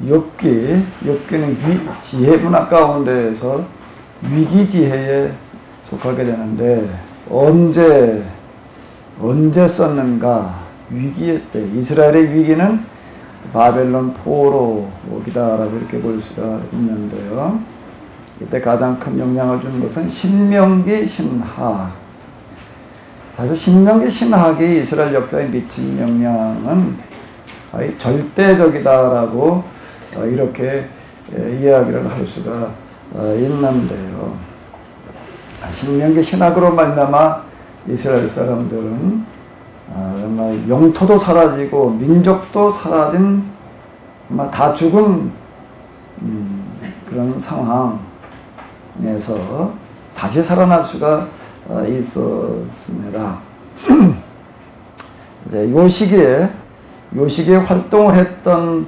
욥기는 지혜 문학 가운데에서 위기지혜에 속하게 되는데 언제 썼는가? 위기의 때. 이스라엘의 위기는 바벨론 포로기다라고 이렇게 볼 수가 있는데요. 이때 가장 큰 영향을 준 것은 신명기 신학. 사실 신명기 신학이 이스라엘 역사에 미친 영향은 거의 절대적이다라고 이렇게 이야기를 할 수가 있는데요. 신명기 신학으로 말미암아 이스라엘 사람들은 정말 영토도 사라지고 민족도 사라진 다 죽은 그런 상황에서 다시 살아날 수가 있었습니다. 이제 요 시기에 활동을 했던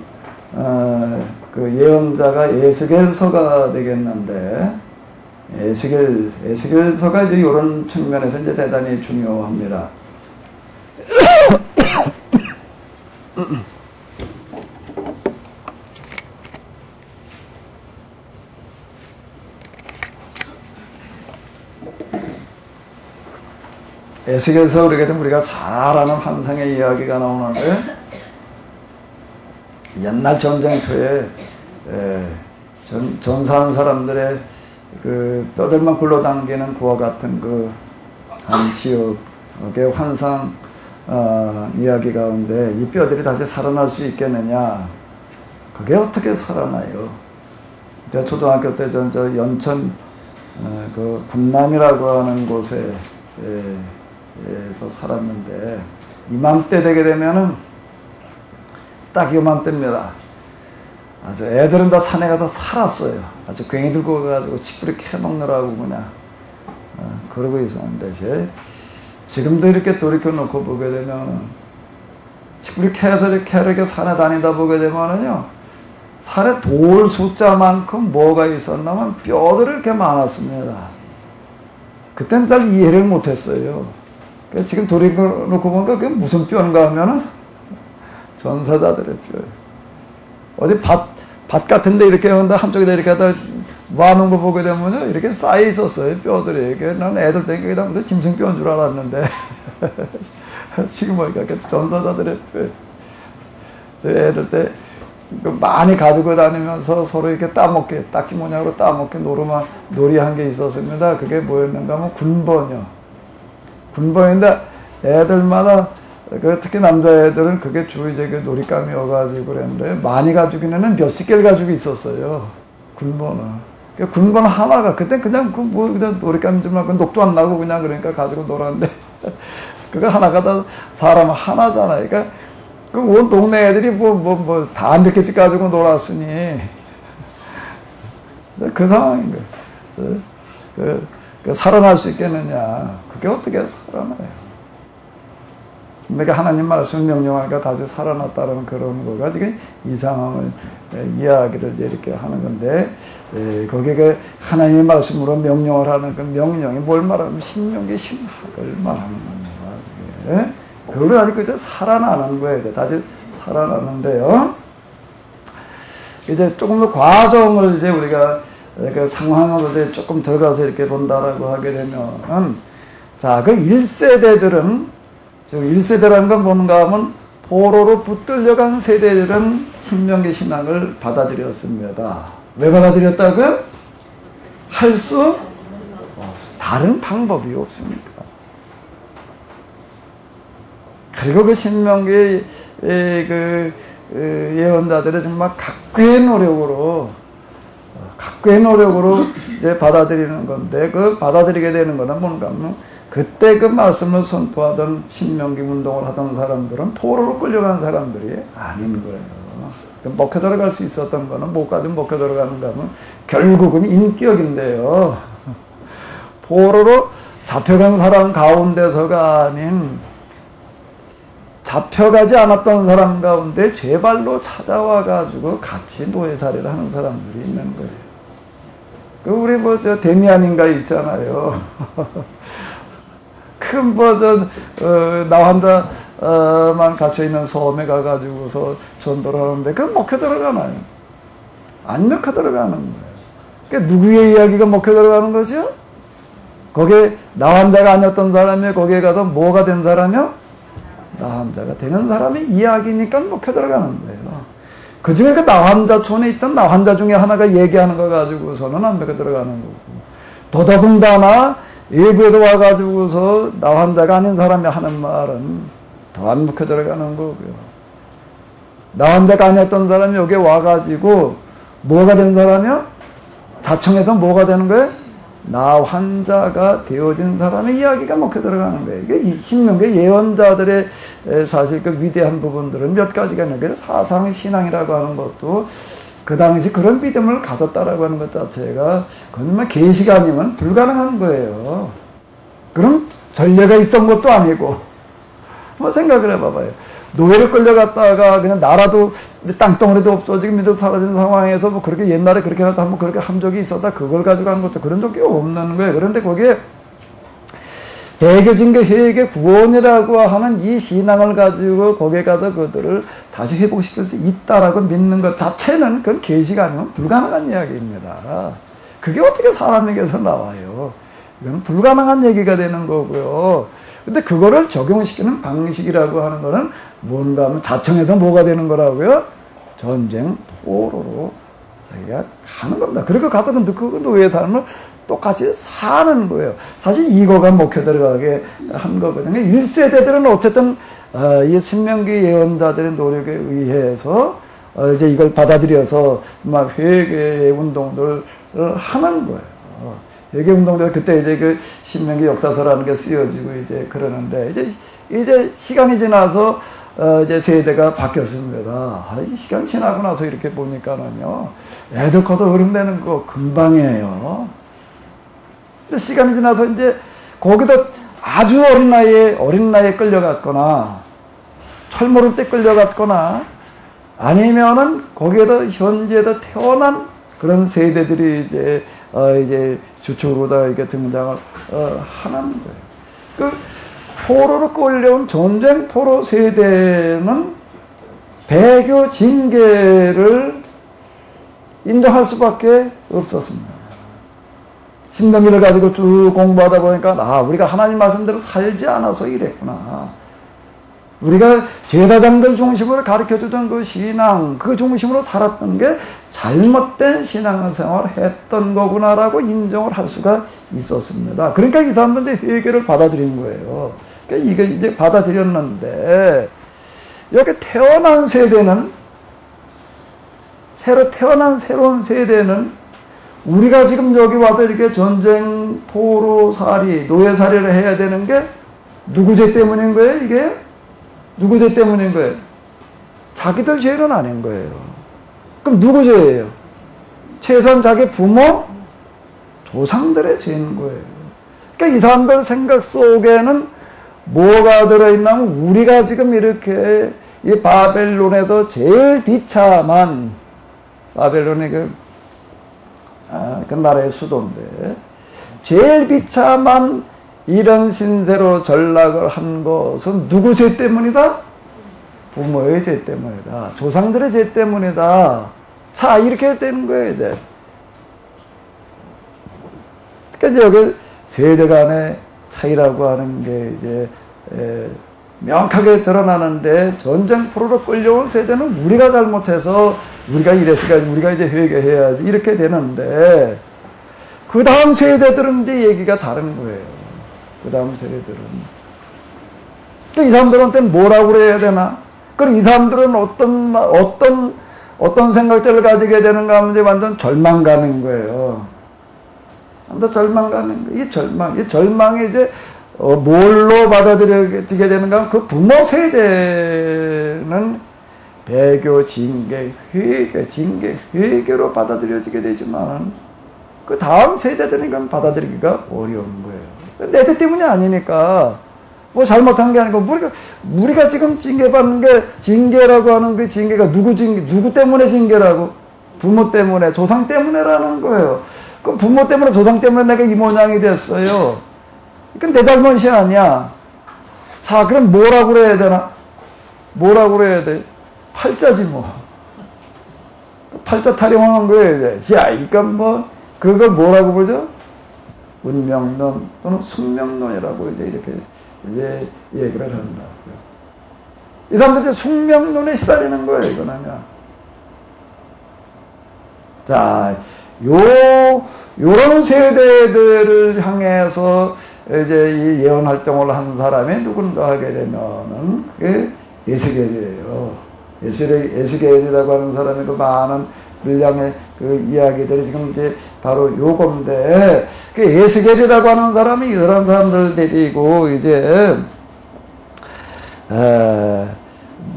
그 예언자가 에스겔서가 되겠는데, 에스겔서가 이제 이런 측면에서 이제 대단히 중요합니다. 에스겔서 우리가 잘 아는 환상의 이야기가 나오는데, 옛날 전쟁터에 전사한 사람들의 그 뼈들만 굴러당기는 그와 같은 그 한 지역의 환상 이야기 가운데 이 뼈들이 다시 살아날 수 있겠느냐? 그게 어떻게 살아나요? 제가 초등학교 때 저 연천 그 군남이라고 하는 곳에서 살았는데, 이맘때 되게 되면은 딱 이맘때입니다. 아주 애들은 다 산에 가서 살았어요. 아주 괭이 들고 가가지고 칡뿌리 캐먹느라고 그냥 그러고 있었는데, 지금도 이렇게 돌이켜놓고 보게 되면 칡뿌리 캐서 이렇게 산에 다니다 보게 되면은요, 산에 돌 숫자만큼 뭐가 있었냐면 뼈들이 이렇게 많았습니다. 그때는 잘 이해를 못했어요. 지금 돌이켜놓고 보니까 그게 무슨 뼈인가 하면은 전사자들의 뼈예요. 어디 밭 같은데 이렇게 한쪽에다 이렇게 하다 모아놓은 거 보게 되면요, 이렇게 쌓여 있었어요, 뼈들이. 난 애들 때 그게 다 무슨 짐승뼈인 줄 알았는데 지금 보니까 전사자들의 뼈. 저희 애들 때 많이 가지고 다니면서 서로 이렇게 따먹게, 딱지 모양으로 따먹게 놀이한 게 있었습니다. 그게 뭐였는가 하면 군번이요. 군번인데 애들마다 특히 남자애들은 그게 주로 이제 그 놀잇감이어가지고 그랬는데, 많이 가지고는 몇십 개를 가지고 있었어요, 군번은. 군번 하나가, 그때 그냥 그냥 놀잇감 좀 하고 녹도 안 나고 그냥 그러니까 가지고 놀았는데, 그거 하나가 다 사람 하나잖아요. 그러니까 온 동네 애들이 다 몇 개씩 가지고 놀았으니, 그 상황인 거예요. 살아날 수 있겠느냐. 그게 어떻게 살아나요? 내가 하나님 말씀 명령하니까 다시 살아났다는 그런 거가 지금 이 상황을 이야기를 이렇게 하는 건데, 거기에 하나님의 말씀으로 명령을 하는 그 명령이 뭘 말하면 신명기 신학을 말하는 겁니다. 그걸 아직 이제 살아나는 거예요. 이제 다시 살아나는데요. 이제 조금 더 과정을 이제 우리가 그 상황으로 이제 조금 들어가서 이렇게 본다라고 하게 되면, 자, 그 1세대들은, 즉 1세대라는 건 뭔가 하면 포로로 붙들려간 세대들은 신명기 신학을 받아들였습니다. 왜 받아들였다고요? 할 수 다른 방법이 없습니다. 그리고 그 신명기 그 예언자들의 정말 각고의 노력으로 이제 받아들이는 건데, 그 받아들이게 되는 거는 뭔가 하면, 그때 그 말씀을 선포하던 신명기 운동을 하던 사람들은 포로로 끌려간 사람들이 아닌 거예요. 먹혀 들어갈 수 있었던 거는 뭐까지 먹혀 들어가는가 하면 결국은 인격인데요. 포로로 잡혀간 사람 가운데서가 아닌, 잡혀가지 않았던 사람 가운데 죄발로 찾아와가지고 같이 노예살이를 하는 사람들이 있는 거예요. 우리 데미안인가 있잖아요. 큰 버전, 나 혼자만 갇혀있는 섬에 가가지고서 전도를 하는데, 그건 먹혀 들어가나요? 안 먹혀 들어가는 거예요. 그러니까 누구의 이야기가 먹혀 들어가는 거죠? 거기에 나 환자가 아니었던 사람이 거기에 가서 뭐가 된 사람이요? 나 환자가 되는 사람의 이야기니까 먹혀 들어가는 거예요. 그 중에 그 나 환자촌에 있던 나 환자 중에 하나가 얘기하는 거 가지고서는 안 먹혀 들어가는 거고, 더더군다나 일부에도 와가지고서 나 환자가 아닌 사람이 하는 말은 더 안 먹혀 들어가는 거고요. 나 환자가 아니었던 사람이 여기 와가지고 뭐가 된 사람이요? 자청해서 뭐가 되는 거예요? 나 환자가 되어진 사람의 이야기가 먹혀 들어가는 거예요. 이게 신명기 예언자들의 사실 그 위대한 부분들은 몇 가지가 있는데, 사상신앙이라고 하는 것도 그 당시 그런 믿음을 가졌다라고 하는 것 자체가 정말 계시가 아니면 불가능한 거예요. 그런 전례가 있던 것도 아니고. 뭐 생각을 해봐봐요. 노예를 끌려갔다가 그냥 나라도 땅덩어리도 없어지고 민족 사라진 상황에서 뭐 그렇게 옛날에 그렇게 해서 한번 그렇게 한 적이 있었다, 그걸 가지고 한 것도 그런 적이 없는 거예요. 그런데 거기에 배교징계 회개 구원이라고 하는 이 신앙을 가지고 거기에 가서 그들을 다시 회복시킬 수 있다라고 믿는 것 자체는 그건 계시가 아니면 불가능한 이야기입니다. 그게 어떻게 사람에게서 나와요? 이건 불가능한 얘기가 되는 거고요. 근데 그거를 적용시키는 방식이라고 하는 거는 뭔가 하면 자청해서 뭐가 되는 거라고요? 전쟁 포로로 자기가 가는 겁니다. 그리고 가서 그 노예 삶을 똑같이 사는 거예요. 사실 이거가 먹혀 들어가게 한 거거든요. 1세대들은 어쨌든 이 신명기 예언자들의 노력에 의해서 이제 이걸 받아들여서 막 회개 운동들을 하는 거예요. 회개 운동들 그때 이제 그 신명기 역사서라는 게 쓰여지고 이제 그러는데, 이제 시간이 지나서 이제 세대가 바뀌었습니다. 이 시간 지나고 나서 이렇게 보니까는요, 애들 커도 어른 되는 거 금방이에요. 근데 시간이 지나서 이제 거기도 아주 어린 나이에 끌려갔거나, 철모를 때 끌려갔거나, 아니면은 거기에도 현재도 태어난 그런 세대들이 이제 주축으로다 이렇게 등장을 하는 거예요. 그 포로로 끌려온 전쟁 포로 세대는 배교 징계를 인정할 수밖에 없었습니다. 신명기를 가지고 쭉 공부하다 보니까 우리가 하나님 말씀대로 살지 않아서 이랬구나. 우리가 제사장들 중심으로 가르쳐주던 그 신앙, 그 중심으로 살았던 게 잘못된 신앙생활을 했던 거구나라고 인정을 할 수가 있었습니다. 그러니까 이 사람들은 회개를 받아들인 거예요. 그러니까 이게 이제 받아들였는데, 여기 태어난 세대는, 새로 태어난 새로운 세대는 우리가 지금 여기 와서 이렇게 전쟁, 포로살이, 노예살이를 해야 되는 게 누구 죄 때문인 거예요, 이게? 누구 죄 때문인 거예요? 자기들 죄는 아닌 거예요. 그럼 누구 죄예요? 최소한 자기 부모, 조상들의 죄인 거예요. 그러니까 이 사람들 생각 속에는 뭐가 들어있냐면, 우리가 지금 이렇게 이 바벨론에서 제일 비참한, 바벨론이 그 나라의 수도인데, 제일 비참한 이런 신세로 전락을 한 것은 누구 죄 때문이다? 부모의 죄 때문이다. 조상들의 죄 때문이다. 자, 이렇게 되는 거예요, 이제. 그러니까 이제 여기 세대 간의 차이라고 하는 게 이제 명확하게 드러나는데, 전쟁 포로로 끌려온 세대는 우리가 잘못해서 우리가 이랬으니까 우리가 이제 회개해야지 이렇게 되는데, 그 다음 세대들은 이제 얘기가 다른 거예요. 그 다음 세대들은. 이 사람들한테는 뭐라고 그래야 되나? 그리고 이 사람들은 어떤 생각들을 가지게 되는가 하면 이제 완전 절망 가는 거예요. 완전 절망 가는 거예요. 이 절망이 이제 뭘로 받아들여지게 되는가 하면, 그 부모 세대는 배교, 징계, 회개로 받아들여지게 되지만, 그 다음 세대들은 받아들이기가 어려운 거예요. 내 죄 때문이 아니니까, 뭐 잘못한 게 아니고, 우리가 지금 징계받는 게, 징계라고 하는 그 징계가 누구 때문에 징계라고? 부모 때문에, 조상 때문에라는 거예요. 그럼 부모 때문에, 조상 때문에 내가 이 모양이 됐어요. 그건 내 잘못이 아니야. 자, 그럼 뭐라고 그래야 되나? 뭐라고 그래야 돼? 팔자지 뭐. 팔자 타령하는 거예요. 이제. 야, 이건 뭐, 그걸 뭐라고 보죠? 운명론 또는 숙명론이라고 이제 이렇게 이제 얘기를 한다고요. 이 사람들이 숙명론에 시달리는 거예요, 이거는요. 자, 요런 세대들을 향해서 이제 이 예언 활동을 한 사람이 누군가 하게 되면은, 그게 에스겔이에요. 에스겔이라고 하는 사람이 그 많은 분량의 그 이야기들이 지금 이제 바로 요건데, 그 에스겔이라고 하는 사람이 이런 사람들 데리고 이제,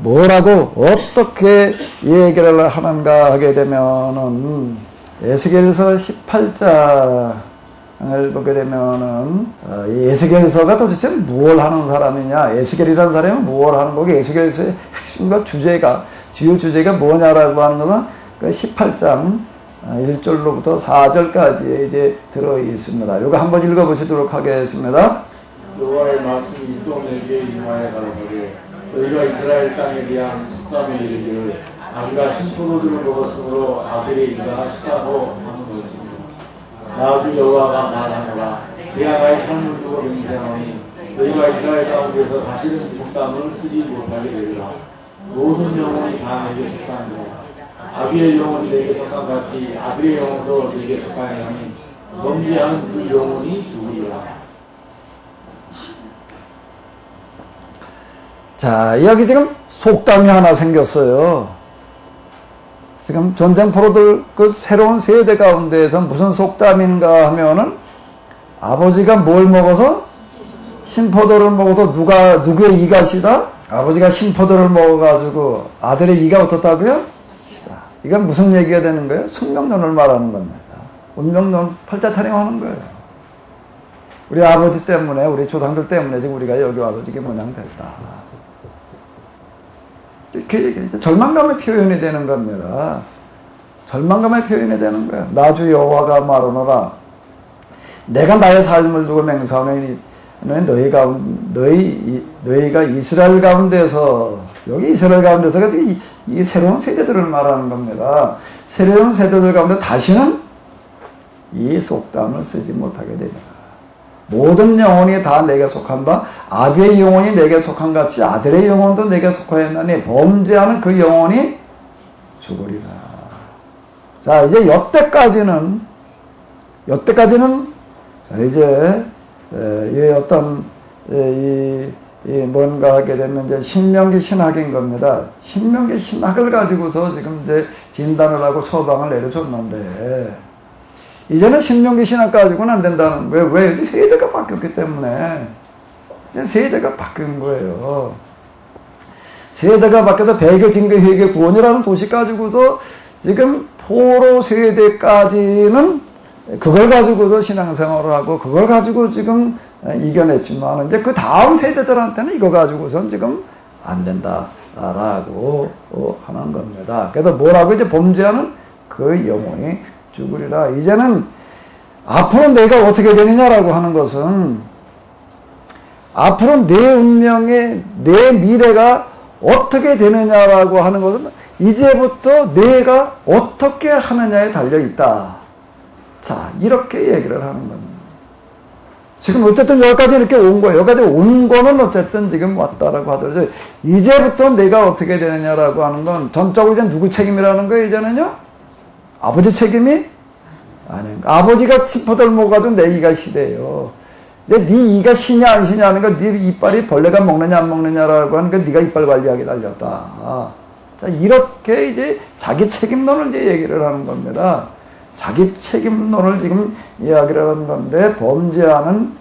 뭐라고 어떻게 얘기를 하는가 하게 되면은 에스겔서 18장을 보게 되면은 이 에스겔서가 도대체 무엇을 하는 사람이냐, 에스겔이라는 사람은 무엇을 하는 거고 에스겔서의 핵심과 주제가 주요 주제가 뭐냐라고 하는 것은 그 18장 1절로부터 4절까지 이제 들어 있습니다. 이거 한번 읽어 보시도록 하겠습니다. 여호와의 말씀이 또 내게 임하여 가로되 너희가 이스라엘 땅에 대한 속담에 이르기를 아비가 신포도주를 먹었으므로 아들의 이가 시다고 하는 것이며 나주 여호와가 말하노라 내가 나의 삶을 두고 맹세하노니 너희가 이스라엘 가운데서 다시는 이 속담을 쓰지 못하게 되리라. 모든 영혼이 다 내게 속하니라. 아비의 영혼이 내게 속한 같이 아들의 영혼도 내게 속하니 범죄하는 그 영혼이 죽으리라. 자, 여기 지금 속담이 하나 생겼어요. 지금 전쟁포로들 그 새로운 세대 가운데에서 무슨 속담인가 하면은 아버지가 뭘 먹어서? 신포도를 먹어서 누구의 이가 시다? 아버지가 신포도를 먹어가지고 아들의 이가 어떻다고요? 시다. 이건 무슨 얘기가 되는 거예요? 숙명론을 말하는 겁니다. 운명론 팔자 타령하는 거예요. 우리 아버지 때문에, 우리 조상들 때문에 지금 우리가 여기 와서 이게 모양됐다. 이렇게 절망감의 표현이 되는 겁니다. 절망감의 표현이 되는 거야. 나주 여호와가 말하노라. 내가 나의 삶을 두고 맹세하노니 너희가 이스라엘 가운데서, 여기 이스라엘 가운데서 이 새로운 세대들을 말하는 겁니다. 새로운 세대들 가운데 다시는 이 속담을 쓰지 못하게 되리라. 모든 영혼이 다 내게 속한 바 아비의 영혼이 내게 속한 같이 아들의 영혼도 내게 속하였나니 범죄하는 그 영혼이 죽으리라. 자, 이제 여태까지는 이제 어떤 뭔가 하게 되면 이제 신명기 신학인 겁니다. 신명기 신학을 가지고서 지금 이제 진단을 하고 처방을 내려줬는데, 이제는 신명기 신학 가지고는 안 된다는 거예요. 왜? 세대가 바뀌었기 때문에. 이제 세대가 바뀐 거예요. 세대가 바뀌어서 배교, 징계, 회개, 구원이라는 도시 가지고서 지금 포로 세대까지는 그걸 가지고서 신앙생활을 하고 그걸 가지고 지금 이겨냈지만 이제 그 다음 세대들한테는 이거 가지고선 지금 안 된다라고 하는 겁니다. 그래서 뭐라고 이제 범죄하는 그 영혼이 죽으리라. 이제는 앞으로 내가 어떻게 되느냐라고 하는 것은 앞으로 내 운명에 내 미래가 어떻게 되느냐라고 하는 것은 이제부터 내가 어떻게 하느냐에 달려있다. 자, 이렇게 얘기를 하는 겁니다. 지금 어쨌든 여기까지 이렇게 온 거예요. 여기까지 온 거는 어쨌든 지금 왔다라고 하더라도 이제부터 내가 어떻게 되느냐라고 하는 건 전적으로 이제 누구 책임이라는 거예요, 이제는요? 아버지 책임이 아닌가. 아버지가 신포도를 먹어가지고 내 이가 시대요. 이제 네 이가 시냐 안 시냐 하는 거, 네 이빨이 벌레가 먹느냐 안 먹느냐라고 하는 거, 네가 이빨 관리하기 달렸다. 자, 이렇게 이제 자기 책임론을 이제 얘기를 하는 겁니다. 자기 책임론을 지금 이야기를 하는 건데, 범죄하는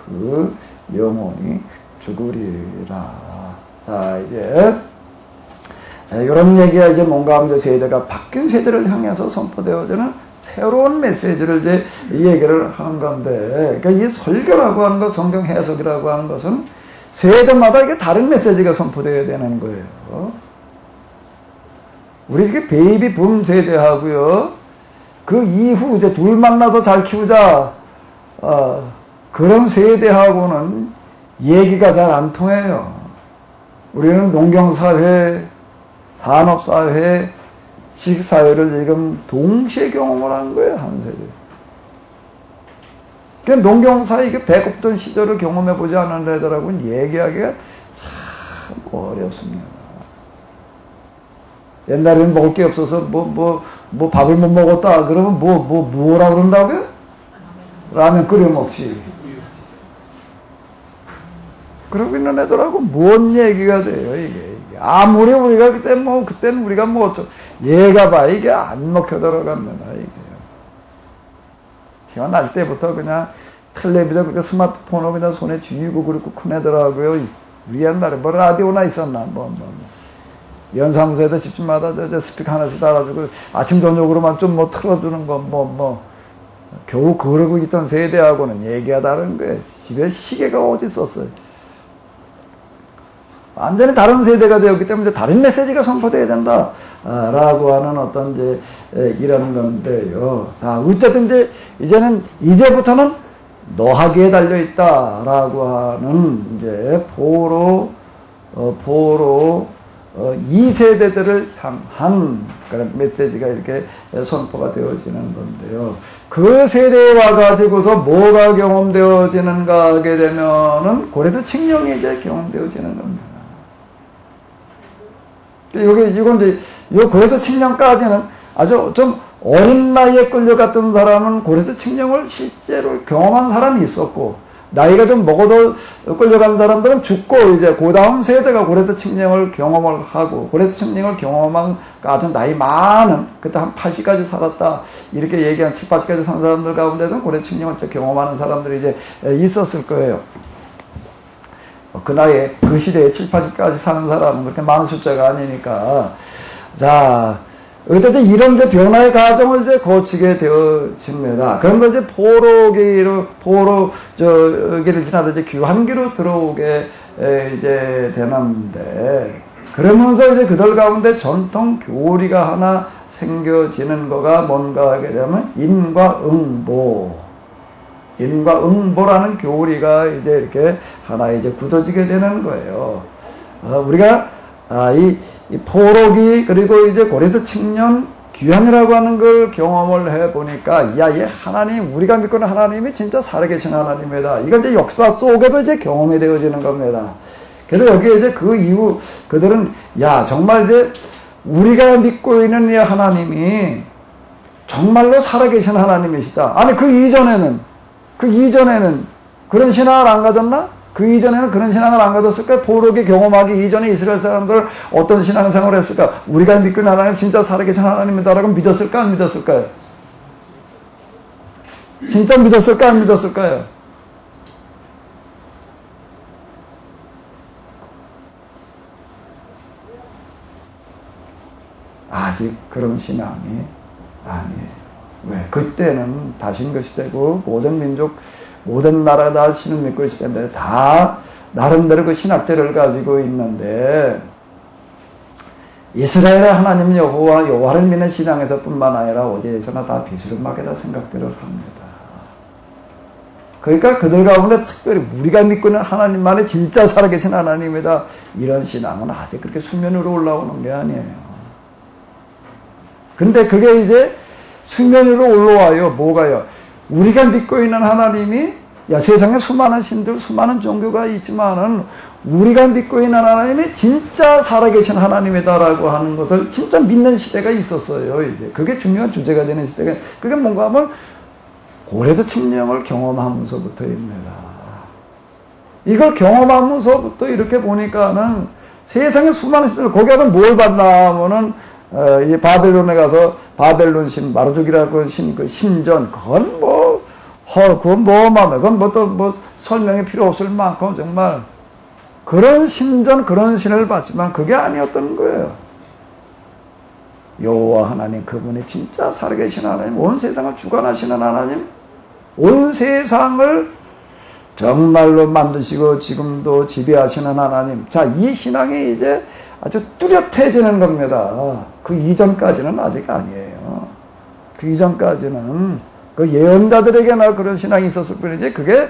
그 영혼이 죽으리라. 자, 이제 이런 얘기가 이제 뭔가 하면 세대가 바뀐 세대를 향해서 선포되어지는 새로운 메시지를 이제 얘기를 하는 건데, 그러니까 이 설교라고 하는 것, 성경 해석이라고 하는 것은 세대마다 이게 다른 메시지가 선포되어야 되는 거예요. 우리 이게 베이비 붐 세대하고요, 그 이후 이제 둘 만나서 잘 키우자, 그런 세대하고는 얘기가 잘 안 통해요. 우리는 농경사회, 산업사회, 지식사회를 지금 동시에 경험을 한 거예요, 한 세대. 그러니까 농경사 이게 배고프던 시절을 경험해보지 않은 애들하고는 얘기하기가 참 어렵습니다. 옛날에는 먹을 게 없어서 뭐 밥을 못 먹었다 그러면 뭐라 그런다고요? 라면 끓여 먹지. 그러고 있는 애들하고 뭔 얘기가 돼요, 이게. 아무리 우리가 그때는 우리가 얘가 봐, 이게 안 먹혀 들어갑니다, 이게. 태어날 때부터 그냥 텔레비전, 그러니까 스마트폰을 그냥 손에 쥐고 그렇고 큰 애들하고요. 우리 옛날에 뭐 라디오나 있었나, 연사무소에다 집집마다 스피커 하나씩 달아주고 아침 저녁으로만 좀 틀어주는 거 겨우 그러고 있던 세대하고는 얘기가 다른 거예요. 집에 시계가 어디 있었어요. 완전히 다른 세대가 되었기 때문에 다른 메시지가 선포되어야 된다 라고 하는 어떤 이라는 건데요. 자, 어쨌든 이제부터는 노하기에 달려 있다 라고 하는 포로 2세대들을 향한 그런 메시지가 이렇게 선포가 되어지는 건데요. 그 세대에 와가지고서 뭐가 경험되어지는가 하게 되면은 고레도 칙령이 이제 경험되어지는 겁니다. 이건 고레도 칙령까지는 아주 좀 어린 나이에 끌려갔던 사람은 고레도 칙령을 실제로 경험한 사람이 있었고, 나이가 좀 먹어도 끌려간 사람들은 죽고 이제 그 다음 세대가 고레도 칙령을 경험을 하고, 고레도 칙령을 경험한 아주 나이 많은, 그때 한 80까지 살았다 이렇게 얘기한 7, 80까지 산 사람들 가운데서는 고레도 칙령을 경험하는 사람들이 이제 있었을 거예요. 그 나이에 그 시대에 7, 80까지 사는 사람은 그렇게 많은 숫자가 아니니까. 자, 어쨌든 이런 변화의 과정을 거치게 되어집니다. 그런데 포로기를 지나서 귀환기로 들어오게 되는데, 그러면서 그들 가운데 전통 교리가 하나 생겨지는 거가 뭔가 하게 되면 인과응보라는 교리가 이렇게 하나 굳어지게 되는 거예요. 우리가 이 포로기 그리고 고레도 칙령 귀환이라고 하는 걸 경험을 해보니까, 얘 하나님, 우리가 믿고 있는 하나님이 진짜 살아계신 하나님이다. 이건 역사 속에서 경험이 되어지는 겁니다. 그래서 여기 그 이후 그들은 정말 우리가 믿고 있는 이 하나님이 정말로 살아계신 하나님이시다. 아니 그 이전에는 그런 신앙을 안 가졌나? 그 이전에는 그런 신앙을 안 가졌을까? 포로기 경험하기 이전에 이스라엘 사람들 어떤 신앙생활을 했을까? 우리가 믿고 있는 하나님 진짜 살아계신 하나님이다라고 믿었을까? 안 믿었을까요? 진짜 믿었을까? 안 믿었을까요? 아직 그런 신앙이 아니에요. 왜? 그때는 다신 것이 되고 모든 민족, 모든 나라 다 신을 믿고 있을 텐데 다 나름대로 그 신학대를 가지고 있는데, 이스라엘의 하나님 여호와를 믿는 신앙에서 뿐만 아니라 어디에서나 다 비스름하게다 생각들을 합니다. 그러니까 그들 가운데 특별히 우리가 믿고 있는 하나님만이 진짜 살아계신 하나님이다, 이런 신앙은 아직 그렇게 수면으로 올라오는 게 아니에요. 근데 그게 수면 위로 올라와요. 뭐가요? 우리가 믿고 있는 하나님이, 세상에 수많은 신들, 수많은 종교가 있지만은 우리가 믿고 있는 하나님이 진짜 살아계신 하나님이다라고 하는 것을 진짜 믿는 시대가 있었어요. 그게 중요한 주제가 되는 시대가, 그게 뭔가 하면 고레도 칙령을 경험하면서부터입니다. 이걸 경험하면서부터 이렇게 보니까는 세상에 수많은 신들, 거기 가서 뭘 봤나 하면은 이 바벨론에 가서 바벨론 신, 마르둑이라고 그 신전, 그건 그건 설명이 필요 없을 만큼 정말 그런 신전, 그런 신을 봤지만 그게 아니었던 거예요. 여호와 하나님, 그분이 진짜 살아계신 하나님, 온 세상을 주관하시는 하나님, 온 세상을 정말로 만드시고 지금도 지배하시는 하나님. 자, 이 신앙이 아주 뚜렷해지는 겁니다. 그 이전까지는 아직 아니에요. 그 이전까지는 그 예언자들에게나 그런 신앙이 있었을 뿐이지, 그게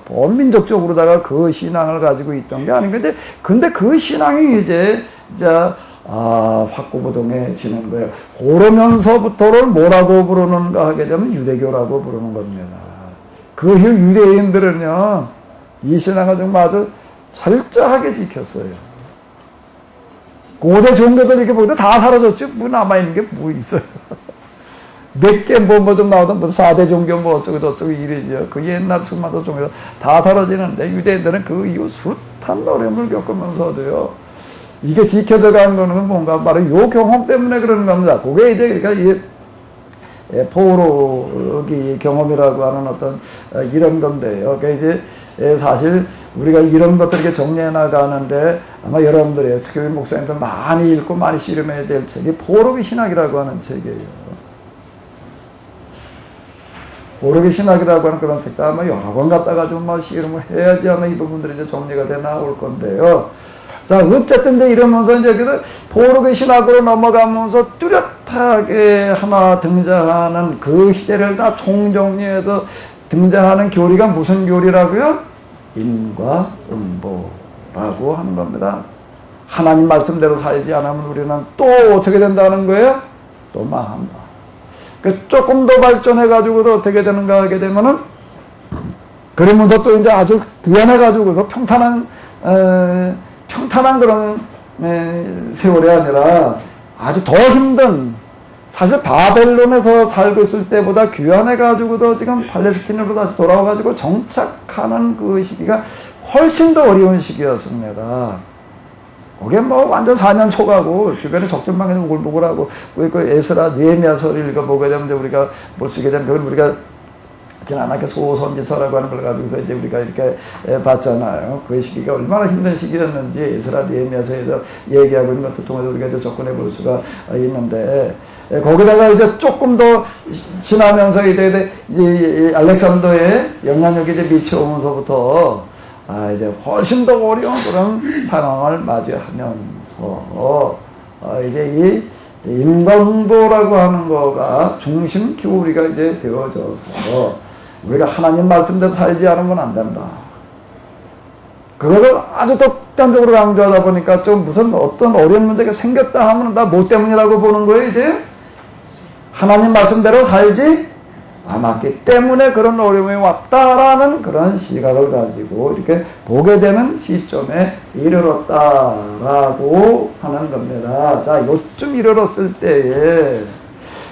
범민족적으로다가 그 신앙을 가지고 있던 게 아닌 건데, 근데 그 신앙이 확고부동해지는 거예요. 그러면서부터를 뭐라고 부르는가 하게 되면 유대교라고 부르는 겁니다. 그 후 유대인들은요, 이 신앙을 정말 아주 철저하게 지켰어요. 고대 종교들 이렇게 보는데 다 사라졌죠. 뭐 남아있는 게 뭐 있어요. 몇 개 뭐 좀 나오던 뭐 4대 종교 뭐 어쩌고 저쩌고 이러죠. 그 옛날 수많은 종교 다 사라지는데 유대인들은 그 이후 숱한 어려움을 겪으면서도요. 이게 지켜져 가는 거는 뭔가 바로 요 경험 때문에 그러는 겁니다. 그게 이제 그러니까 이 포로기 경험이라고 하는 어떤 이런 건데요. 그러니까 이제 사실 우리가 이런 것들 이렇게 정리해 나가는데 아마 여러분들이 특히 목사님들 많이 읽고 많이 씨름해야 될 책이 포로기 신학이라고 하는 책이에요. 포로기 신학이라고 하는 그런 책도 아마 여러 번 갖다가 좀 씨름을 해야지 아마 이 부분들이 이제 정리가 돼 나올 건데요. 자, 어쨌든 이제 이러면서 이제 포로기 신학으로 넘어가면서 뚜렷하게 하나 등장하는 그 시대를 다 총정리해서 등장하는 교리가 무슨 교리라고요? 인과응보라고 하는 겁니다. 하나님 말씀대로 살지 않으면 우리는 또 어떻게 된다는 거예요? 또 망한다. 조금 더 발전해가지고도 어떻게 되는가 하게 되면은, 그러면서 또 이제 아주 귀환해가지고서 평탄한 그런 세월이 아니라 아주 더 힘든, 사실 바벨론에서 살고 있을 때보다 귀환해가지고도 지금 팔레스틴으로 다시 돌아와가지고 정착하는 그 시기가 훨씬 더 어려운 시기였습니다. 그게 뭐 완전 4년 초가고 주변에 적전방에서 울보글하고 그 에스라 느헤미야서를 읽어보게 되면 우리가 볼 수 있게 되면 그건 우리가 지난하게 소선지서라고 하는 걸 가지고서 이제 우리가 이렇게 봤잖아요. 그 시기가 얼마나 힘든 시기였는지 에스라 느헤미야서에서 얘기하고 있는 것도 통해서 우리가 이제 접근해 볼 수가 있는데, 거기다가 이제 조금 더 지나면서 이제 알렉산더의 영향력이 이제 미쳐오면서부터 이제 훨씬 더 어려운 그런 상황을 맞이하면서 이제 이 인과응보라고 하는 거가 중심 교리가 이제 되어져서 우리가 하나님 말씀대로 살지 않으면 안 된다. 그것을 아주 극단적으로 강조하다 보니까 좀 무슨 어떤 어려운 문제가 생겼다 하면 다 뭐 때문이라고 보는 거예요, 이제? 하나님 말씀대로 살지 않았기 때문에 그런 어려움이 왔다라는 그런 시각을 가지고 이렇게 보게 되는 시점에 이르렀다라고 하는 겁니다. 자, 요쯤 이르렀을 때에,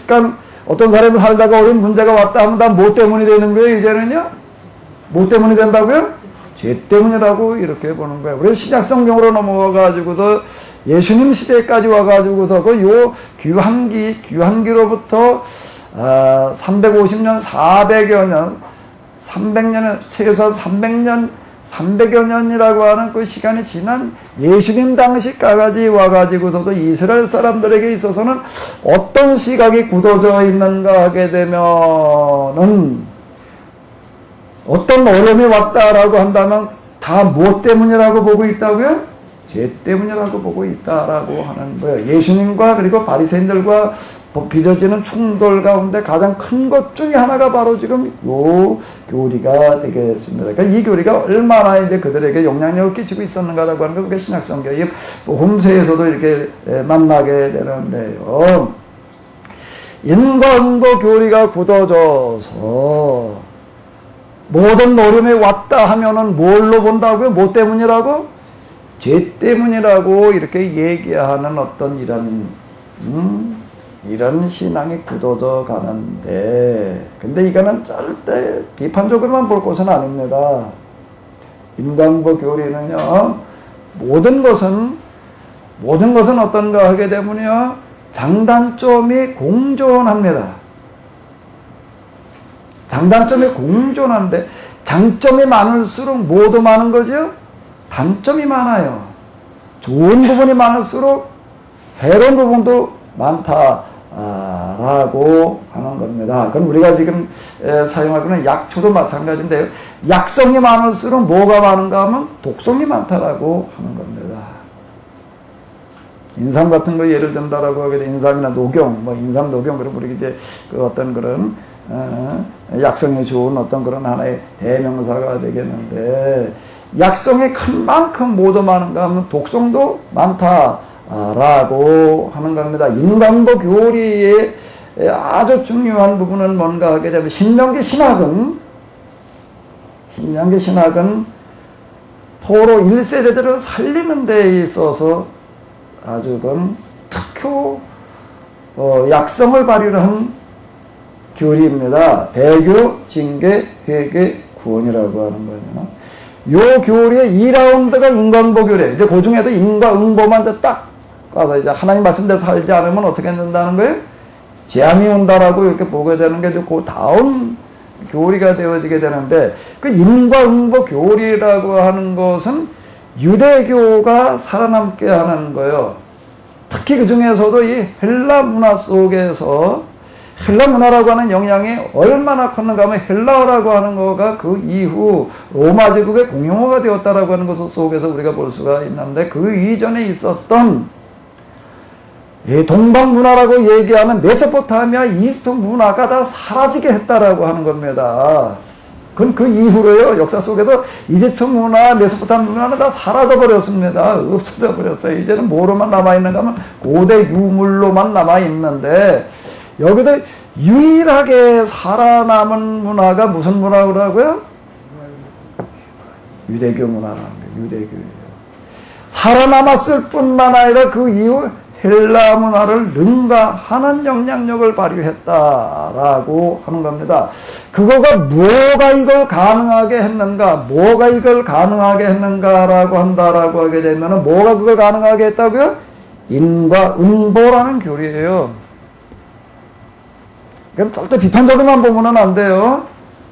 그러니까 어떤 사람이 살다가 어려운 문제가 왔다 하면 다 뭐 때문이 되는 거예요, 이제는요? 뭐 때문이 된다고요? 죄 때문이라고 이렇게 보는 거예요. 우리 신약성경으로 넘어가가지고도 예수님 시대까지 와가지고서 그 요 귀환기로부터 350년, 400여 년, 300년, 최소한 300여 년이라고 하는 그 시간이 지난 예수님 당시까지 와가지고서도 이스라엘 사람들에게 있어서는 어떤 시각이 굳어져 있는가 하게 되면은, 어떤 어려움이 왔다라고 한다면 다 무엇 때문이라고 보고 있다고요? 죄 때문이라고 보고 있다라고 하는 거예요. 예수님과 그리고 바리새인들과 빚어지는 충돌 가운데 가장 큰 것 중에 하나가 바로 지금 요 교리가 되겠습니다. 그러니까 이 교리가 얼마나 이제 그들에게 영향력을 끼치고 있었는가라고 하는 거, 그게 신약성경의 복음서에서도 이렇게 만나게 되는데요. 인과응보 교리가 굳어져서 모든 어려움이 왔다 하면은 뭘로 본다고요? 뭐 때문이라고? 죄 때문이라고 이렇게 얘기하는 어떤 이런 신앙이 굳어져 가는데, 근데 이거는 절대 비판적으로만 볼 것은 아닙니다. 인과응보 교리는요, 모든 것은 어떤가 하게 되면요, 장단점이 공존합니다. 장단점이 공존한데, 장점이 많을수록 뭐도 많은 거죠? 단점이 많아요. 좋은 부분이 많을수록 해로운 부분도 많다라고 하는 겁니다. 그럼 우리가 지금 사용하고는 약초도 마찬가지인데요. 약성이 많을수록 뭐가 많은가 하면 독성이 많다라고 하는 겁니다. 인삼 같은 거 예를 든다라고 하게 되면 인삼이나 녹용, 인삼, 녹용, 그리고 우리 이제 그 어떤 그런 약성이 좋은 어떤 그런 하나의 대명사가 되겠는데, 약성이 큰 만큼 뭐도 많은가 하면 독성도 많다 라고 하는 겁니다. 인간보 교리의 아주 중요한 부분은 뭔가 하게 되면 신명기 신학은 포로 1세대들을 살리는 데 있어서 아주 특효 약성을 발휘한 교리입니다. 배교, 징계, 회개, 구원이라고 하는 거예요. 요 교리의 2라운드가 인간보 교리. 이제 그 중에서 인과 응보만 이제 딱 가서 이제 하나님 말씀대로 살지 않으면 어떻게 된다는 거예요? 재앙이 온다라고 이렇게 보게 되는 게 그 다음 교리가 되어지게 되는데, 그 인과 응보 교리라고 하는 것은 유대교가 살아남게 하는 거예요. 특히 그 중에서도 이 헬라 문화 속에서, 헬라 문화라고 하는 영향이 얼마나 컸는가 하면 헬라어라고 하는 거가 그 이후 로마 제국의 공용어가 되었다라고 하는 것 속에서 우리가 볼 수가 있는데, 그 이전에 있었던 동방 문화라고 얘기하는 메소포타미아 이집트 문화가 다 사라지게 했다라고 하는 겁니다. 그건 그 이후로요, 역사 속에서 이집트 문화, 메소포타미아 문화는 다 사라져 버렸습니다. 없어져 버렸어요. 이제는 뭐로만 남아있는가 하면 고대 유물로만 남아있는데, 여기도 유일하게 살아남은 문화가 무슨 문화라고요? 유대교 문화라는 거예요. 유대교예요. 살아남았을 뿐만 아니라 그 이후 헬라 문화를 능가하는 영향력을 발휘했다라고 하는 겁니다. 그거가 뭐가 이걸 가능하게 했는가, 뭐가 이걸 가능하게 했는가라고 한다라고 하게 되면, 뭐가 그걸 가능하게 했다고요? 인과 응보라는 교리예요. 그럼 절대 비판적으로만 보면 안 돼요.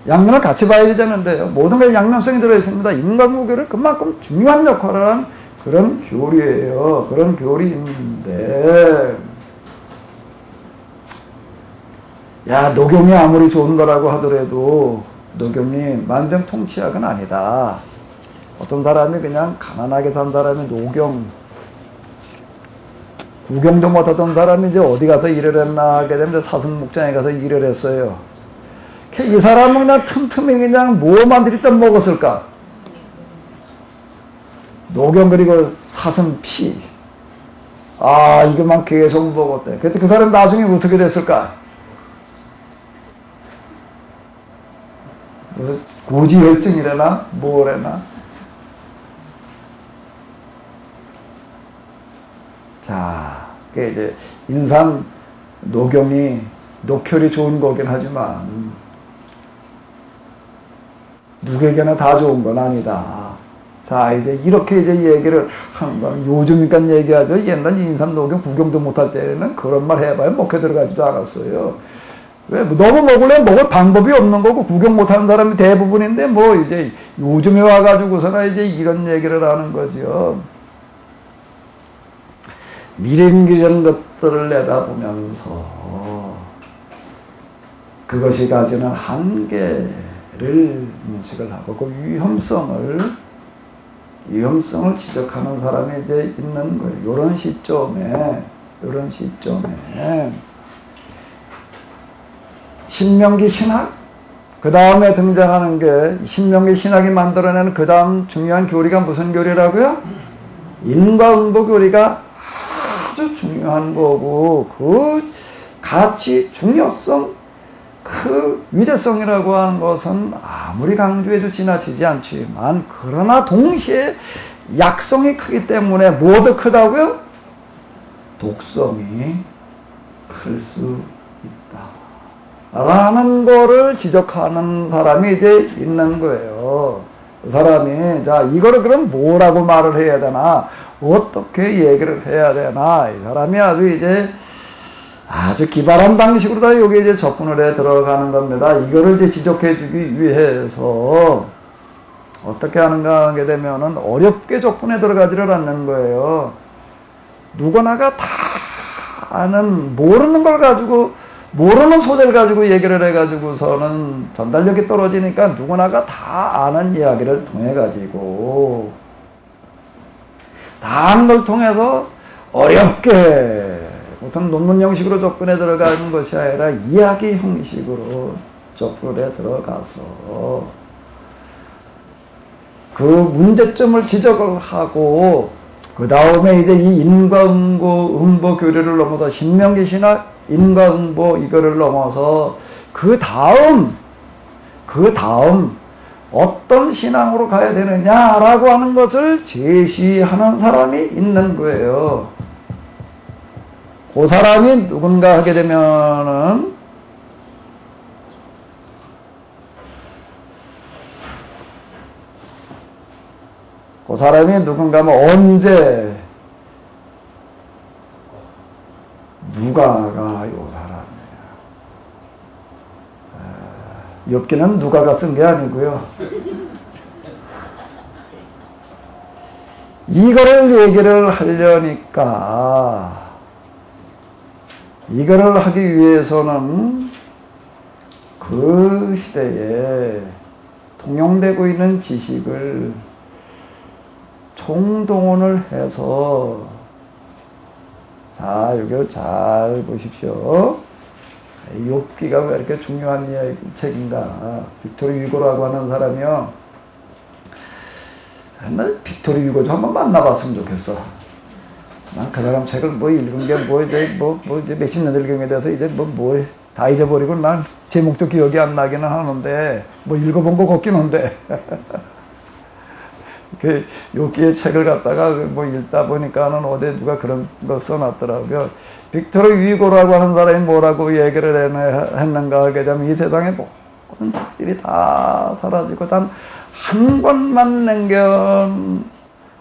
양면을 같이 봐야 되는데요. 모든 것에 양면성이 들어있습니다. 인간무교를 그만큼 중요한 역할을 한 그런 교리예요. 그런 교리인데, 녹용이 아무리 좋은 거라고 하더라도 녹용이 만병통치약은 아니다. 어떤 사람이 그냥 가난하게 산 사람이 녹용, 구경도 못하던 사람이 이제 어디 가서 일을 했나 하게 되면 사슴 목장에 가서 일을 했어요. 이 사람은 그냥 틈틈이 그냥 뭐만 들이던 먹었을까? 녹용 그리고 사슴 피. 이것만 계속 먹었대. 그때 그 사람 나중에 어떻게 됐을까? 무슨 고지혈증이래나? 뭐래나? 자, 그게 이제 인삼 녹용이 녹혈이 좋은 거긴 하지만 누구에게나 다 좋은 건 아니다. 자, 이제 이렇게 이제 얘기를 하는 거. 요즘이니까 얘기하죠. 옛날 인삼 녹용 구경도 못할 때는 그런 말 해봐야 먹혀 들어가지도 않았어요. 왜? 너무 먹으려면 먹을 방법이 없는 거고, 구경 못하는 사람이 대부분인데, 이제 요즘에 와가지고서는 이제 이런 얘기를 하는 거죠. 미련기전 것들을 내다보면서 그것이 가지는 한계를 인식을 하고 그 위험성을 지적하는 사람이 이제 있는 거예요. 요런 시점에 신명기 신학, 그 다음에 등장하는 게 신명기 신학이 만들어내는 그 다음 중요한 교리가 무슨 교리라고요? 인과응보 교리가 아주 중요한 거고, 그 가치, 중요성, 그 위대성이라고 하는 것은 아무리 강조해도 지나치지 않지만, 그러나 동시에 약성이 크기 때문에 뭐도 크다고요? 독성이 클 수 있다 라는 거를 지적하는 사람이 이제 있는 거예요. 그 사람이, 자, 이거를 그럼 뭐라고 말을 해야 되나, 어떻게 얘기를 해야 되나, 이 사람이 아주 기발한 방식으로 다 여기 이제 접근을 해 들어가는 겁니다. 이거를 이제 지적해 주기 위해서 어떻게 하는가 하게 되면은 어렵게 접근해 들어가지를 않는 거예요. 누구나가 다 아는, 모르는 걸 가지고, 모르는 소재를 가지고 얘기를 해가지고서는 전달력이 떨어지니까 누구나가 다 아는 이야기를 통해 가지고, 다 아는 걸 통해서 어렵게 보통 논문 형식으로 접근해 들어가는 것이 아니라 이야기 형식으로 접근해 들어가서 그 문제점을 지적을 하고 그 다음에 이제 이 인과응보 교리를 넘어서 신명기시나 인과응보 이거를 넘어서 그 다음 어떤 신앙으로 가야 되느냐라고 하는 것을 제시하는 사람이 있는 거예요. 그 사람이 누군가 하게 되면은 그 사람이 누군가 뭐 언제 누가가 요 사람이에요. 욥기는 누가가 쓴 게 아니고요. 이거를 얘기를 하려니까 이거를 하기 위해서는 그 시대에 통용되고 있는 지식을 총동원을 해서 자, 여기 잘 보십시오. 욥기가 왜 이렇게 중요한 책인가. 빅토르 유고라고 하는 사람이요. 나 빅토르 유고 좀 한번 만나봤으면 좋겠어. 난 그 사람 책을 뭐 읽은 게 이제 몇십 년 읽은 게 돼서 이제 다 잊어버리고 난 제목도 기억이 안 나기는 하는데 뭐 읽어본 거 같긴 한데. 그 욥기의 책을 갖다가 뭐 읽다 보니까는 어디 누가 그런 거 써놨더라고요. 빅토르 유고라고 하는 사람이 뭐라고 얘기를 했는가 하게 되면 이 세상에 모든 책들이 다 사라지고 단 한 권만 남겨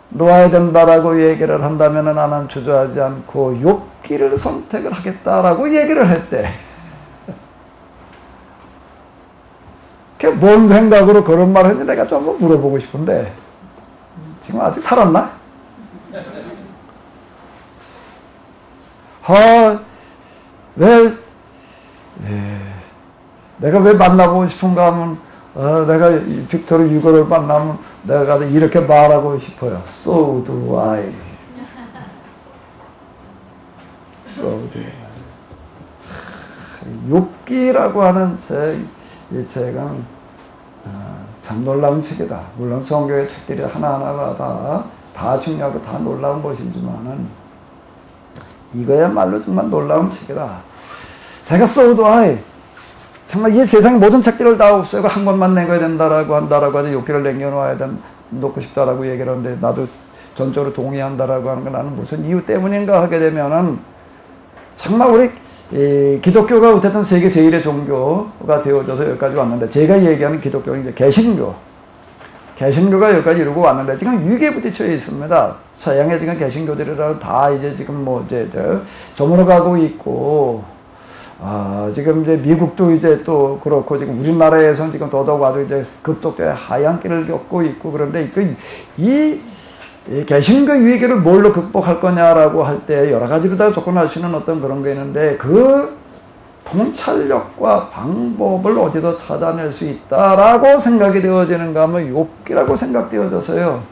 놓아야 된다라고 얘기를 한다면 나는 주저하지 않고 욥기를 선택을 하겠다라고 얘기를 했대. 그게 뭔 생각으로 그런 말을 했는지 내가 좀 한번 물어보고 싶은데 지금 아직 살았나? 내가 왜 만나보고 싶은가 하면 내가 빅토르 유고를 만나면 내가 이렇게 말하고 싶어요. So do I. So do I. 욥기라고 하는 이 책은 참 놀라운 책이다. 물론 성경의 책들이 하나하나가 다 중요하고 다 놀라운 것이지만은 이거야말로 정말 놀라운 책이다. 제가 So do I. 정말 이 세상의 모든 책들을 다 없애고 한 권만 내고야 된다라고 한다라고 하지 욥기를 남겨놓아야 놓고 싶다라고 얘기를 하는데 나도 전적으로 동의한다라고 하는 건 나는 무슨 이유 때문인가 하게 되면은 정말 우리 기독교가 어쨌든 세계 제1의 종교가 되어져서 여기까지 왔는데 제가 얘기하는 기독교는 이제 개신교가 여기까지 이루고 왔는데 지금 위기에 부딪혀 있습니다. 서양의 지금 개신교들이라 다 이제 지금 뭐 이제 저물어가고 있고 지금 이제 미국도 이제 또 그렇고 지금 우리나라에서는 지금 더더욱 아주 이제 급속도의 하향기를 겪고 있고 그런데 이 개신교 위기를 뭘로 극복할 거냐라고 할 때 여러 가지로 다 접근할 수 있는 어떤 그런 게 있는데 그 통찰력과 방법을 어디서 찾아낼 수 있다라고 생각이 되어지는가 하면 욥기라고 생각되어져서요.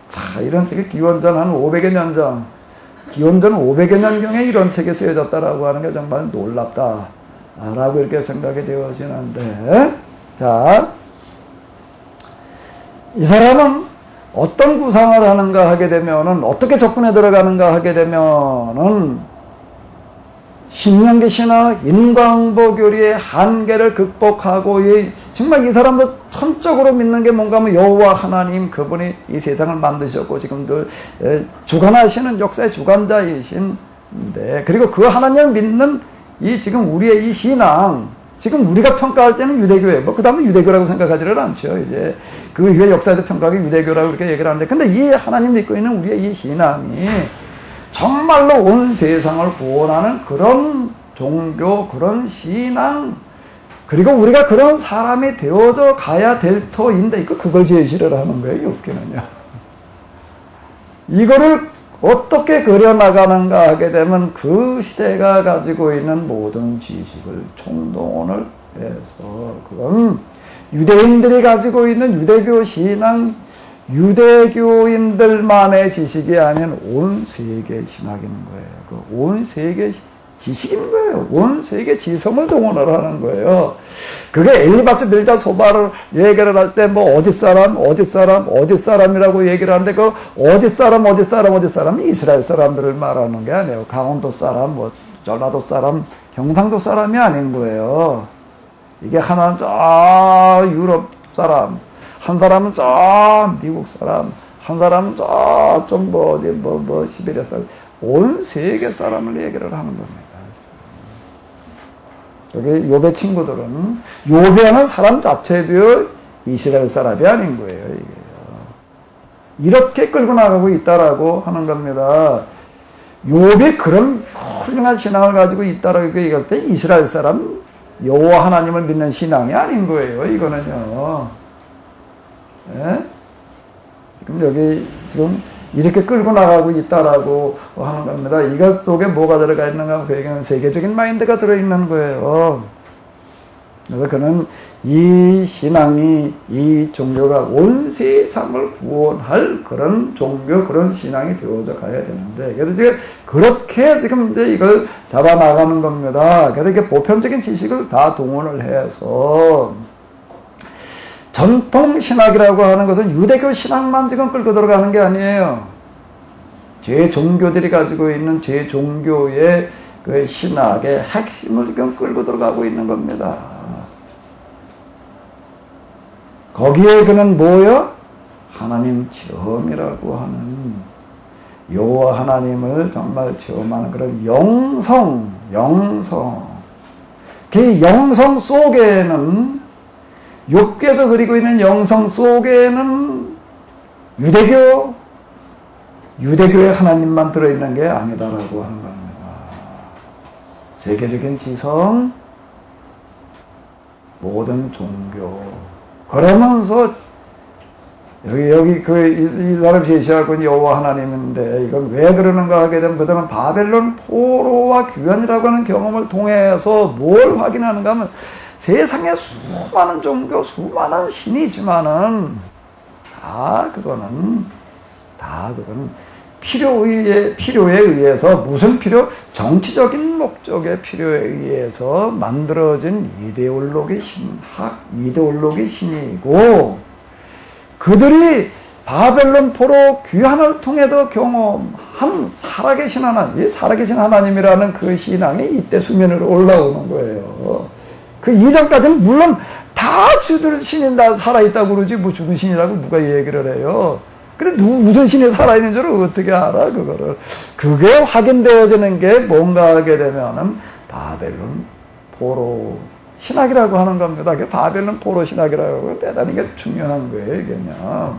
자, 이런 책이 기원전 한 500여 년 전, 기원전 500여 년경에 이런 책이 쓰여졌다라고 하는 게 정말 놀랍다라고 이렇게 생각이 되어지는데, 자, 이 사람은 어떤 구상을 하는가 하게 되면은, 어떻게 접근해 들어가는가 하게 되면은, 신명기시나 인과응보교리의 한계를 극복하고, 정말 이 사람도 천적으로 믿는 게 뭔가 하면 여호와 하나님 그분이 이 세상을 만드셨고, 지금도 주관하시는 역사의 주관자이신데, 그리고 그 하나님을 믿는 지금 우리의 이 신앙, 지금 우리가 평가할 때는 유대교예요. 뭐, 그 다음에 유대교라고 생각하지를 않죠. 이제, 그 이후에 역사에서 평가하기 유대교라고 이렇게 얘기를 하는데, 근데 이 하나님 믿고 있는 우리의 이 신앙이 정말로 온 세상을 구원하는 그런 종교, 그런 신앙, 그리고 우리가 그런 사람이 되어져 가야 될 터인데, 그걸 제시를 하는 거예요, 욥기는요. 이거를 어떻게 그려나가는가 하게 되면 그 시대가 가지고 있는 모든 지식을 총동원을 해서 그건 유대인들이 가지고 있는 유대교 신앙, 유대교인들만의 지식이 아닌 온 세계 신학인 거예요. 그 온 세계 지식인 거예요. 온 세계 지성을 동원을 하는 거예요. 그게 엘리바스 빌다 소바를 얘기를 할 때 뭐 어디 사람이라고 얘기를 하는데 그 어디 사람이 이스라엘 사람들을 말하는 게 아니에요. 강원도 사람, 뭐 전라도 사람, 경상도 사람이 아닌 거예요. 이게 하나는 저 유럽 사람, 한 사람은 저 미국 사람, 한 사람은 저쪽 뭐 어디 뭐 시베리아 사람, 온 세계 사람을 얘기를 하는 겁니다. 여기 욥의 친구들은 욥이라는 사람 자체도 이스라엘 사람이 아닌 거예요. 이게요. 이렇게 끌고 나가고 있다라고 하는 겁니다. 욥이 그런 훌륭한 신앙을 가지고 있다라고 얘기할 때 이스라엘 사람 여호와 하나님을 믿는 신앙이 아닌 거예요. 이거는요. 예? 지금 이렇게 끌고 나가고 있다라고 하는 겁니다. 이것 속에 뭐가 들어가 있는가? 그에게는 세계적인 마인드가 들어있는 거예요. 그래서 그는 이 신앙이, 이 종교가 온 세상을 구원할 그런 종교, 그런 신앙이 되어져 가야 되는데, 그래서 지금 그렇게 지금 이제 이걸 잡아 나가는 겁니다. 그래서 이렇게 보편적인 지식을 다 동원을 해서 전통 신학이라고 하는 것은 유대교 신학만 지금 끌고 들어가는 게 아니에요. 제 종교들이 가지고 있는 제 종교의 그 신학의 핵심을 지금 끌고 들어가고 있는 겁니다. 거기에 그는 뭐요? 하나님 체험이라고 하는, 여호와 하나님을 정말 체험하는 그런 영성. 그 영성 속에는, 욥기에서 그리고 있는 영성 속에는 유대교의 하나님만 들어있는 게 아니다라고 하는 겁니다. 세계적인 지성, 모든 종교. 그러면서 여기 이 사람 제시하고 있는 여호와 하나님인데 이건 왜 그러는가 하게 되면 그다음에 바벨론 포로와 귀환이라고 하는 경험을 통해서 뭘 확인하는가 하면 세상에 수많은 종교, 수많은 신이 있지만은 다 그거는 필요에 의해서 무슨 필요? 정치적인 목적의 필요에 의해서 만들어진 이데올로기 신이고, 그들이 바벨론 포로 귀환을 통해서 경험한 살아계신 하나님, 이 살아계신 하나님이라는 그 신앙이 이때 수면으로 올라오는 거예요. 그 이전까지는 물론 다 죽은 신이 다 살아있다고 그러지 뭐 죽은 신이라고 누가 얘기를 해요. 근데 무슨 신이 살아있는 줄 어떻게 알아, 그거를. 그게 확인되어지는 게 뭔가 하게 되면은 바벨론 포로 신학이라고 하는 겁니다. 그 바벨론 포로 신학이라고 하고 대단히 중요한 거예요, 이게요.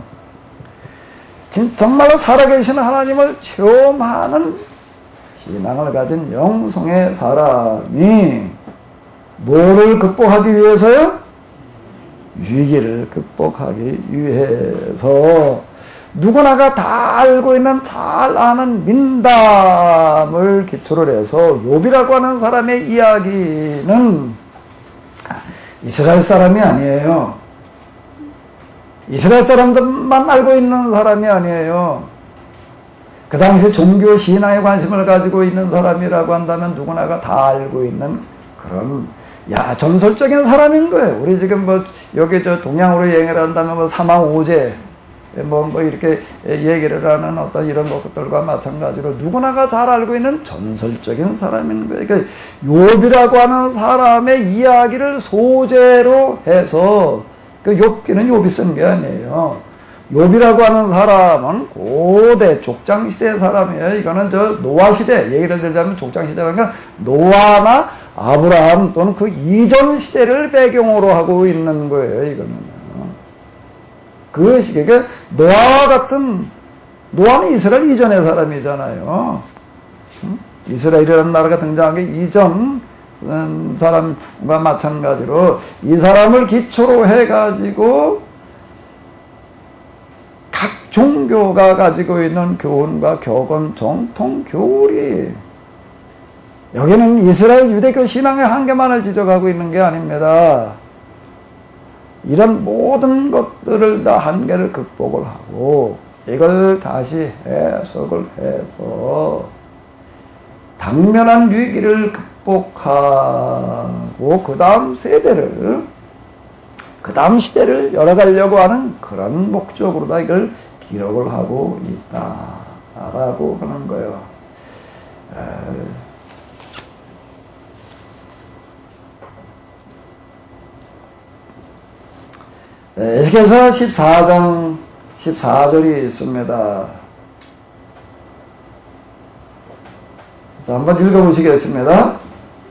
정말로 살아계신 하나님을 체험하는 신앙을 가진 영성의 사람이 뭐를 극복하기 위해서요? 위기를 극복하기 위해서 누구나가 다 알고 있는 잘 아는 민담을 기초로 해서 욥이라고 하는 사람의 이야기는 이스라엘 사람이 아니에요. 이스라엘 사람들만 알고 있는 사람이 아니에요. 그 당시에 종교 신앙에 관심을 가지고 있는 사람이라고 한다면 누구나가 다 알고 있는 그런 전설적인 사람인 거예요. 우리 지금 뭐 여기 동양으로 여행을 한다면 뭐 사망오제 뭐 이렇게 얘기를 하는 어떤 이런 것들과 마찬가지로 누구나가 잘 알고 있는 전설적인 사람인 거예요. 그러니까 욥이라고 하는 사람의 이야기를 소재로 해서 그 욥기는 욥이 쓴 게 아니에요. 욥이라고 하는 사람은 고대 족장시대의 사람이에요. 이거는 노아시대, 얘기를 들자면 족장시대라는 건 노아나 아브라함 또는 그 이전 시대를 배경으로 하고 있는 거예요, 이거는. 그 시기에, 노아와 같은, 노아는 이스라엘 이전의 사람이잖아요. 이스라엘이라는 나라가 등장한 게 이전 사람과 마찬가지로 이 사람을 기초로 해가지고 각 종교가 가지고 있는 교훈과 격언, 정통, 교리, 여기는 이스라엘 유대교 신앙의 한계만을 지적하고 있는 게 아닙니다. 이런 모든 것들을 다 한계를 극복을 하고 이걸 다시 해석을 해서 당면한 위기를 극복하고 그 다음 시대를 열어가려고 하는 그런 목적으로다 이걸 기록을 하고 있다라고 하는 거예요. 에스겔서 14장 14절이 있습니다. 자, 한번 읽어보시겠습니다.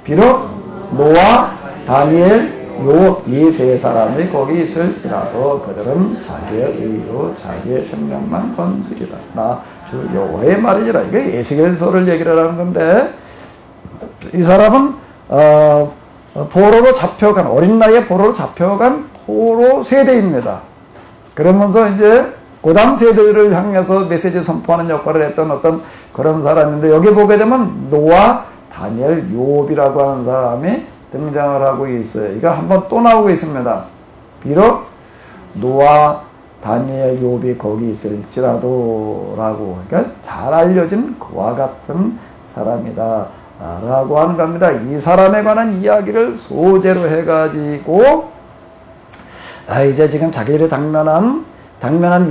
비록 노아, 다니엘, 욥 이 세 사람이 거기 있을지라도 그들은 자기의 의로 자기의 생명만 건지리라. 나 주 여호와의 말이니라. 이게 에스겔서를 얘기를 하는 건데, 이 사람은 포로로 잡혀간, 어린 나이에 포로로 잡혀간 포로 세대입니다. 그러면서 이제 고담 세대를 향해서 메시지 선포하는 역할을 했던 어떤 그런 사람인데, 여기 보게 되면 노아, 다니엘, 욥이라고 하는 사람이 등장을 하고 있어요. 이거 한번 또 나오고 있습니다. 비록 노아, 다니엘, 욥이 거기 있을지라도 라고, 그러니까 잘 알려진 그와 같은 사람이다 라고 하는 겁니다. 이 사람에 관한 이야기를 소재로 해가지고 이제 지금 자기들이 당면한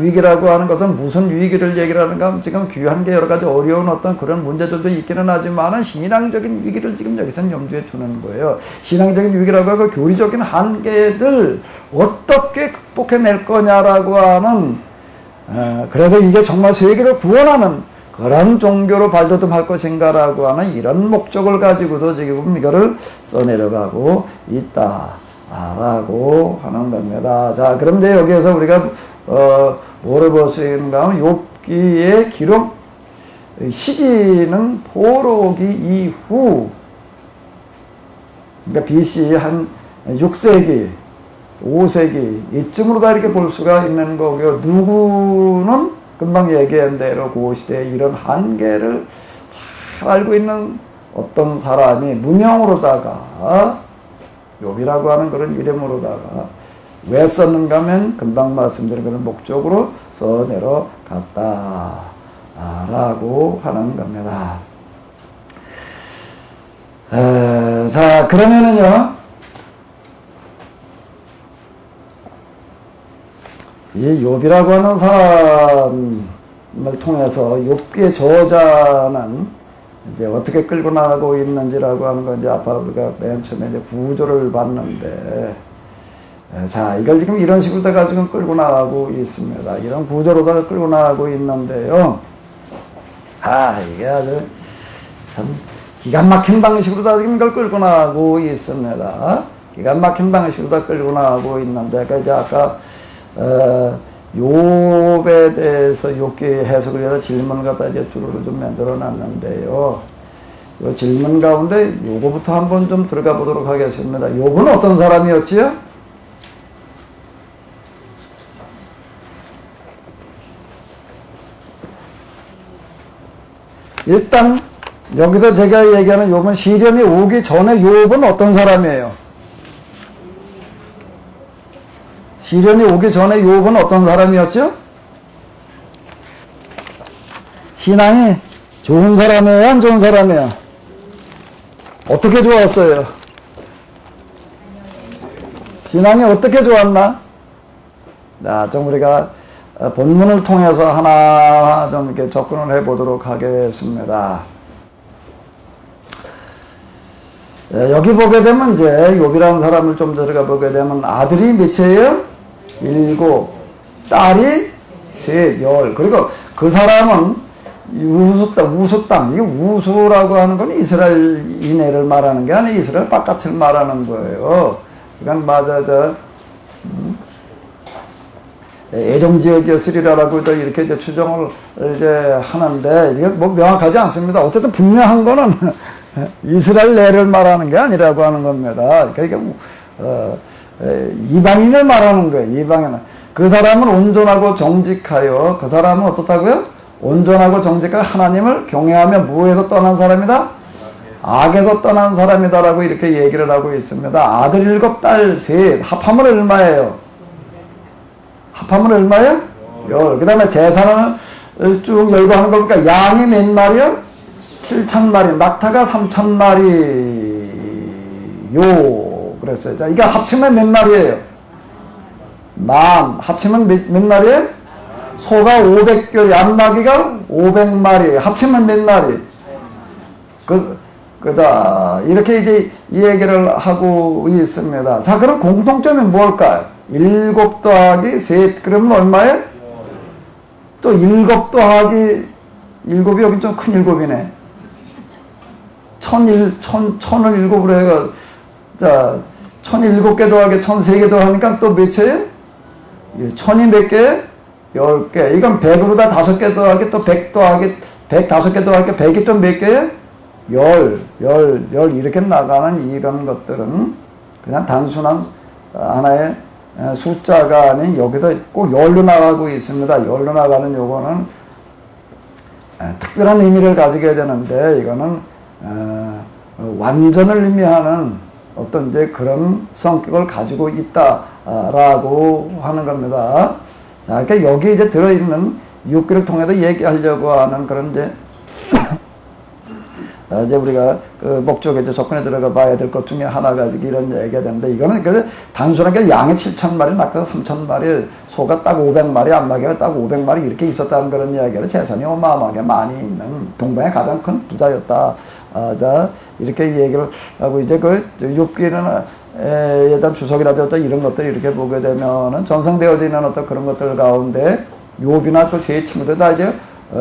위기라고 하는 것은 무슨 위기를 얘기를 하는가 하면, 지금 귀한 게 여러 가지 어려운 어떤 그런 문제들도 있기는 하지만 신앙적인 위기를 지금 여기서는 염두에 두는 거예요. 신앙적인 위기라고 하고 교리적인 한계들 어떻게 극복해낼 거냐라고 하는, 그래서 이게 정말 세계를 구원하는 그런 종교로 발돋움할 것인가라고 하는 이런 목적을 가지고도 지금 이거를 써내려가고 있다라고 하는 겁니다. 자, 그런데 여기에서 우리가 뭐를 볼 수 있는가 하면, 욥기의 기록 시기는 포로기 이후, 그러니까 BC 한 6세기, 5세기 이쯤으로 다 이렇게 볼 수가 있는 거고요. 누구는 금방 얘기한 대로 그 시대에 이런 한계를 잘 알고 있는 어떤 사람이 무명으로다가 욥이라고 하는 그런 이름으로다가 왜 썼는가 하면 금방 말씀드린 그런 목적으로 써내려갔다 라고 하는 겁니다. 자, 그러면은요, 이 욥이라고 하는 사람을 통해서 욥기의 저자는 이제 어떻게 끌고 나가고 있는지라고 하는 건 이제 아까 우리가 맨 처음에 이제 구조를 봤는데, 자, 이걸 지금 이런 식으로다가 지금 끌고 나가고 있습니다. 이런 구조로다가 끌고 나가고 있는데요. 이게 아주 참 기가 막힌 방식으로다 지금 이걸 끌고 나가고 있습니다. 기가 막힌 방식으로다 끌고 나가고 있는데, 그러니까 이제 아까 욥에 대해서 욥기 해석을 위해서 질문을 갖다 이제 주로 좀 만들어 놨는데요. 이 질문 가운데 요거부터 한번 좀 들어가 보도록 하겠습니다. 욥은 어떤 사람이었지요? 일단 여기서 제가 얘기하는 욥은 시련이 오기 전에 욥은 어떤 사람이에요? 시련이 오기 전에 욥은 어떤 사람이었죠? 신앙이 좋은 사람이에요? 안 좋은 사람이에요? 어떻게 좋았어요? 신앙이 어떻게 좋았나? 자, 좀 우리가 본문을 통해서 하나 좀 이렇게 접근을 해 보도록 하겠습니다. 여기 보게 되면 이제 욥이라는 사람을 좀 들어가 보게 되면 아들이 몇이에요? 7, 딸이 3, 그리고 그 사람은 우수 땅, 이게 우수라고 하는 건 이스라엘 이내를 말하는 게 아니라 이스라엘 바깥을 말하는 거예요. 이건 맞아, 애정지역이었으리라고 이렇게 이제 추정을 이제 하는데, 이게 뭐 명확하지 않습니다. 어쨌든 분명한 거는 이스라엘 내를 말하는 게 아니라고 하는 겁니다. 그러니까 이방인을 말하는 거예요. 이방인은. 그 사람은 온전하고 정직하여, 그 사람은 어떻다고요? 온전하고 정직하여 하나님을 경외하며 무에서 떠난 사람이다? 악에서 떠난 사람이다라고 이렇게 얘기를 하고 있습니다. 아들 7, 딸 3, 합하면 얼마예요? 합하면 얼마예요? 10. 그 다음에 재산을 쭉 열고 하는 거니까 양이 몇 마리요? 7,000마리, 낙타가 3,000마리 요 그랬어요. 자, 이게 합치면 몇 마리예요? 합치면 몇 마리예요? 소가 500개, 양나기가 500마리, 합치면 몇 마리? 자, 이렇게 이제 이 얘기를 하고 있습니다. 자, 그럼 공통점이 뭘까요? 7 더하기 3, 그러면 얼마예요? 또 7 더하기 7이 여기 좀 큰 7이네. 1000을 7으로 해가, 자, 1007개 더하기 1003개 더하니까 또 몇이에요? 1000이 몇 개? 10개. 이건 100으로 다 5개 더하기 또 100 더하기 105개 더하기 100이 또 몇 개예요? 10 이렇게 나가는 이런 것들은 그냥 단순한 하나의 숫자가 아닌 여기도 꼭 10로 나가고 있습니다. 10로 나가는 요거는 특별한 의미를 가지게 되는데 이거는 완전을 의미하는 어떤 이제 그런 성격을 가지고 있다라고 하는 겁니다. 자, 그러니까 여기 이제 들어있는 육기를 통해서 얘기하려고 하는 그런 이제 우리가 그 목적에 이제 접근에 들어가 봐야 될 것 중에 하나가 이런 얘기가 되는데 이거는 그 단순하게 양이 7,000마리, 낙타가 3,000마리, 소가 딱 500마리, 암나귀가 딱 500마리 이렇게 있었다는 그런 이야기를 재산이 어마어마하게 많이 있는 동방의 가장 큰 부자였다. 자, 이렇게 얘기를 하고 이제 그 욥기는 예단 주석이라든지 어떤 이런 것들 이렇게 보게 되면은 전성되어져 있는 어떤 그런 것들 가운데 욥이나 그 세 친구들 다 이제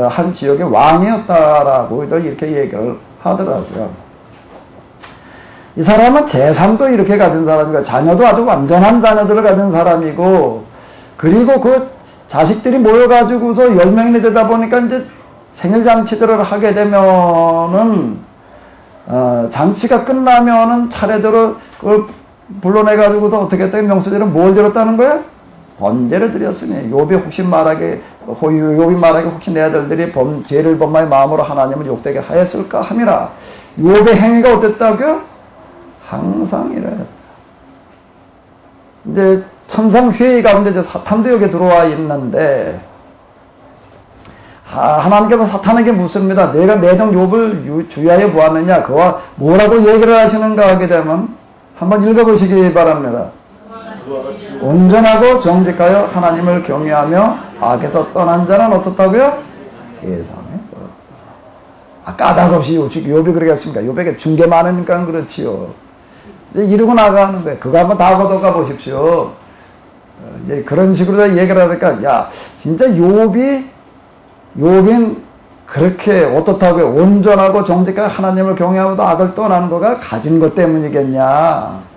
한 지역의 왕이었다라고 이렇게 얘기를 하더라고요. 이 사람은 재산도 이렇게 가진 사람이고 자녀도 아주 완전한 자녀들을 가진 사람이고 그리고 그 자식들이 모여가지고서 10명이 되다 보니까 이제 생일잔치들을 하게 되면은 잔치가 끝나면은 차례대로 그걸 불러내가지고서 어떻게 했다 명수제를 뭘 드렸다는 거야? 번제를 드렸으니 욥이 혹시 말하게 혹시 내 아들들이 죄를 범하의 마음으로 하나님을 욕되게 하였을까 함이라. 욥의 행위가 어땠다고요? 항상 이랬다. 이제 천상 회의 가운데 이제 사탄도 여기 들어와 있는데 하나님께서 사탄에게 묻습니다. 내가 내 종 욥을 주의하여 보았느냐? 그와 뭐라고 얘기를 하시는가 하게 되면 한번 읽어보시기 바랍니다. 온전하고 정직하여 하나님을 경외하며 악에서 떠난 자는 어떻다고요? 세상에 까닭없이 욥이 그러겠습니까? 욥에게 준 게 많으니까 그렇지요. 이제 이러고 나가는 거예요. 그거 한번 다 걷어가 보십시오. 이제 그런 식으로 얘기를 하니까 야 진짜 욥인 그렇게 어떻다고요? 온전하고 정직하게 하나님을 경외하고도 악을 떠나는 거가 가진 것 때문이겠냐?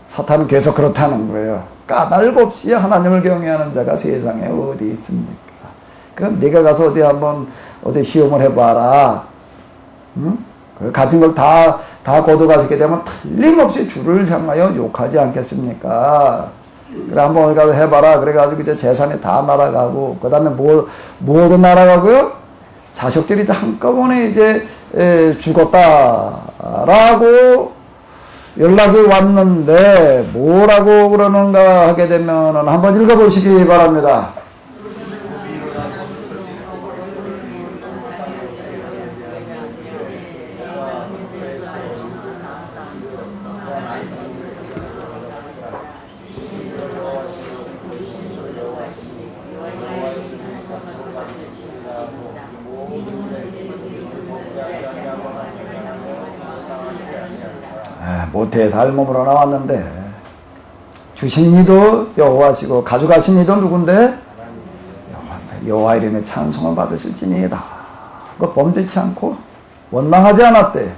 사탄은 계속 그렇다는 거예요. 까닭 없이 하나님을 경외하는 자가 세상에 어디 있습니까? 그럼 네가 가서 어디 한번 어디 시험을 해봐라. 응? 가진 걸 다 거둬가지게 되면 틀림없이 주를 향하여 욕하지 않겠습니까? 그래 한번 어디 가서 해봐라. 그래가지고 이제 재산이 다 날아가고 그 다음에 뭐도 날아가고요? 자식들이 한꺼번에 이제 죽었다라고 연락이 왔는데 뭐라고 그러는가 하게 되면 한번 읽어보시기 바랍니다. 모태에서 알몸으로 나왔는데 주신 이도 여호와시고 가져가신 이도 누군데? 여호와 이름의 찬송을 받으실지니이다. 그 범죄치 않고 원망하지 않았대.